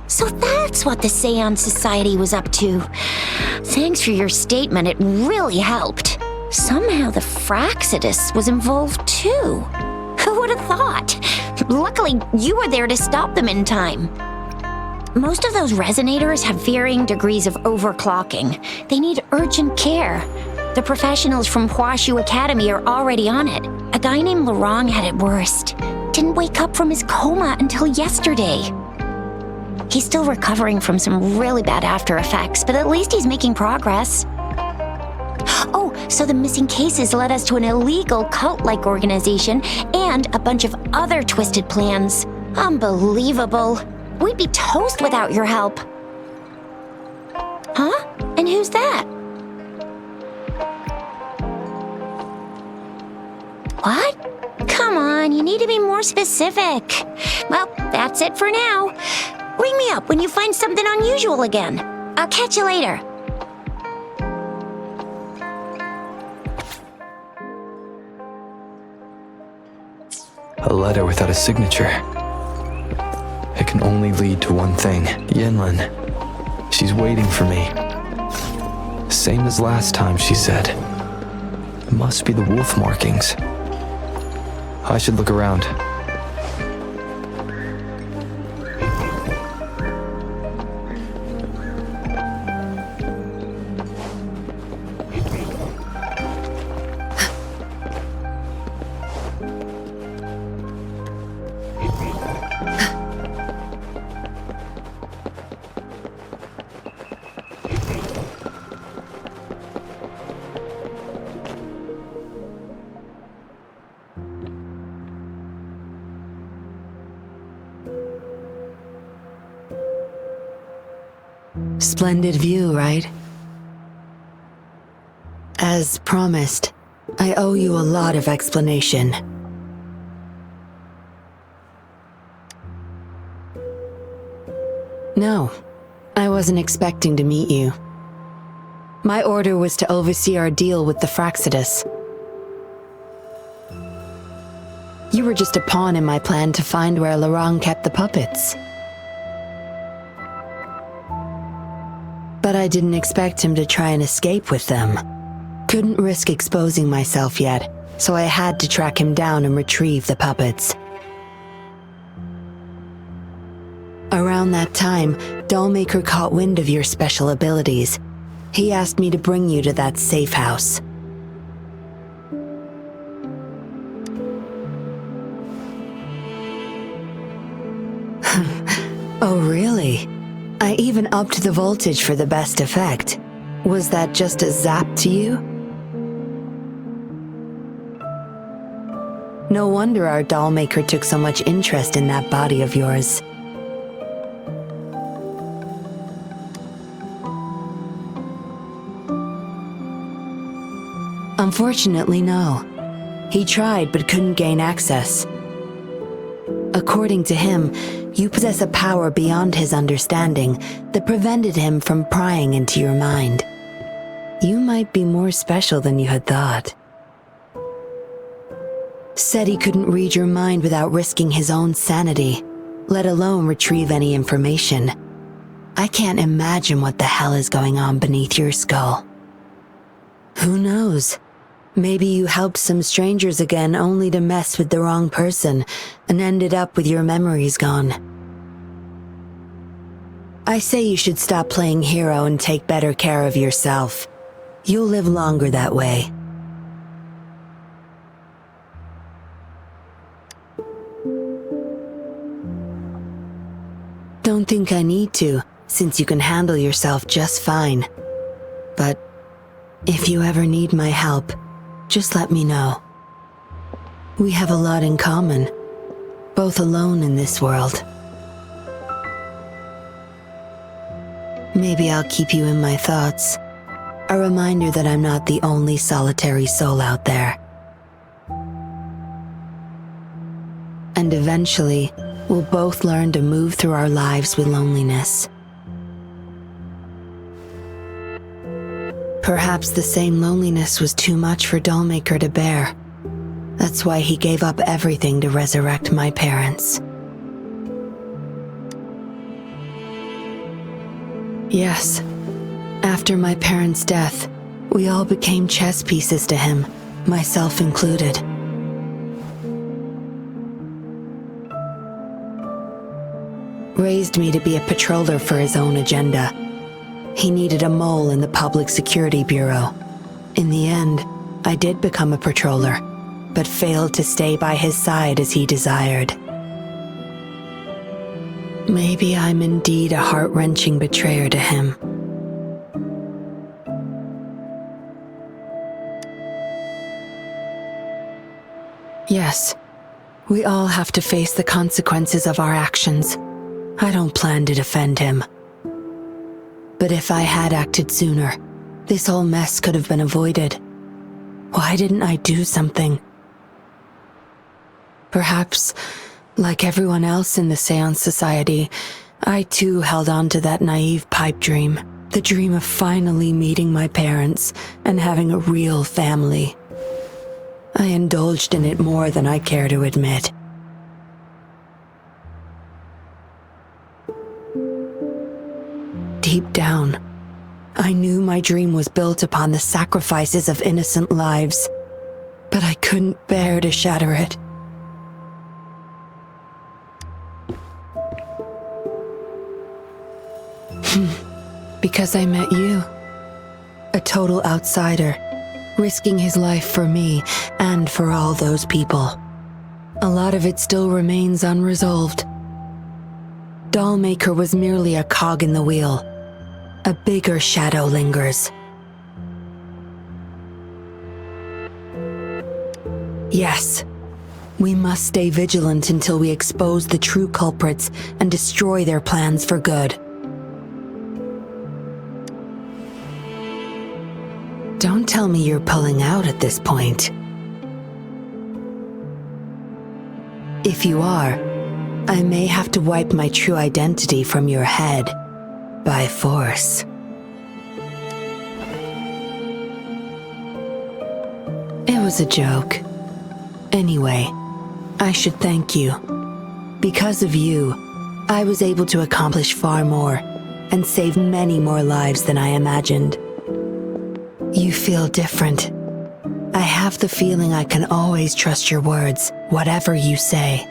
B: So that's what the Seance Society was up to. Thanks for your statement, it really helped. Somehow the Fraxidus was involved too. Who would have thought? Luckily, you were there to stop them in time. Most of those resonators have varying degrees of overclocking. They need urgent care. The professionals from Huashu Academy are already on it. A guy named Larong had it worst. Didn't wake up from his coma until yesterday. He's still recovering from some really bad after effects, but at least he's making progress. Oh, so the missing cases led us to an illegal cult-like organization and a bunch of other twisted plans. Unbelievable. We'd be toast without your help. Huh? And who's that? What? Come on, you need to be more specific. Well, that's it for now. Ring me up when you find something unusual again. I'll catch you later.
C: A letter without a signature. It can only lead to one thing. Yinlin. She's waiting for me. Same as last time, she said. It must be the wolf markings. I should look around.
D: Splendid view, right? As promised, I owe you a lot of explanation. No, I wasn't expecting to meet you. My order was to oversee our deal with the Fraxidus. You were just a pawn in my plan to find where Larong kept the puppets. But I didn't expect him to try and escape with them. Couldn't risk exposing myself yet, so I had to track him down and retrieve the puppets. Around that time, Dollmaker caught wind of your special abilities. He asked me to bring you to that safe house. Oh, really? I even upped the voltage for the best effect. Was that just a zap to you? No wonder our dollmaker took so much interest in that body of yours. Unfortunately, no. He tried but couldn't gain access. According to him, you possess a power beyond his understanding that prevented him from prying into your mind. You might be more special than you had thought. Said he couldn't read your mind without risking his own sanity, let alone retrieve any information. I can't imagine what the hell is going on beneath your skull. Who knows? Maybe you helped some strangers again only to mess with the wrong person and ended up with your memories gone. I say you should stop playing hero and take better care of yourself. You'll live longer that way. Don't think I need to, since you can handle yourself just fine. But if you ever need my help, just let me know. We have a lot in common, both alone in this world. Maybe I'll keep you in my thoughts, a reminder that I'm not the only solitary soul out there. And eventually, we'll both learn to move through our lives with loneliness. Perhaps the same loneliness was too much for Dollmaker to bear. That's why he gave up everything to resurrect my parents. Yes, after my parents' death, we all became chess pieces to him, myself included. Raised me to be a patroller for his own agenda. He needed a mole in the Public Security Bureau. In the end, I did become a patroller, but failed to stay by his side as he desired. Maybe I'm indeed a heart-wrenching betrayer to him. Yes, we all have to face the consequences of our actions. I don't plan to defend him. But if I had acted sooner, this whole mess could have been avoided. Why didn't I do something? Perhaps, like everyone else in the Seance Society, I too held on to that naive pipe dream. The dream of finally meeting my parents and having a real family. I indulged in it more than I care to admit. Deep down, I knew my dream was built upon the sacrifices of innocent lives, but I couldn't bear to shatter it. Because I met you, a total outsider, risking his life for me and for all those people. A lot of it still remains unresolved. Dollmaker was merely a cog in the wheel. A bigger shadow lingers. Yes, we must stay vigilant until we expose the true culprits and destroy their plans for good. Don't tell me you're pulling out at this point. If you are, I may have to wipe my true identity from your head by force. It was a joke. Anyway, I should thank you. Because of you, I was able to accomplish far more and save many more lives than I imagined. You feel different. I have the feeling I can always trust your words, whatever you say.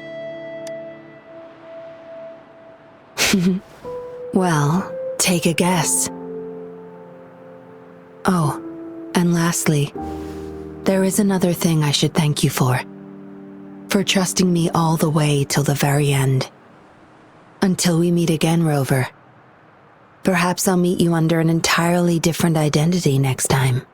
D: Well, take a guess. Oh, and lastly, there is another thing I should thank you for. For trusting me all the way till the very end. Until we meet again, Rover. Perhaps I'll meet you under an entirely different identity next time.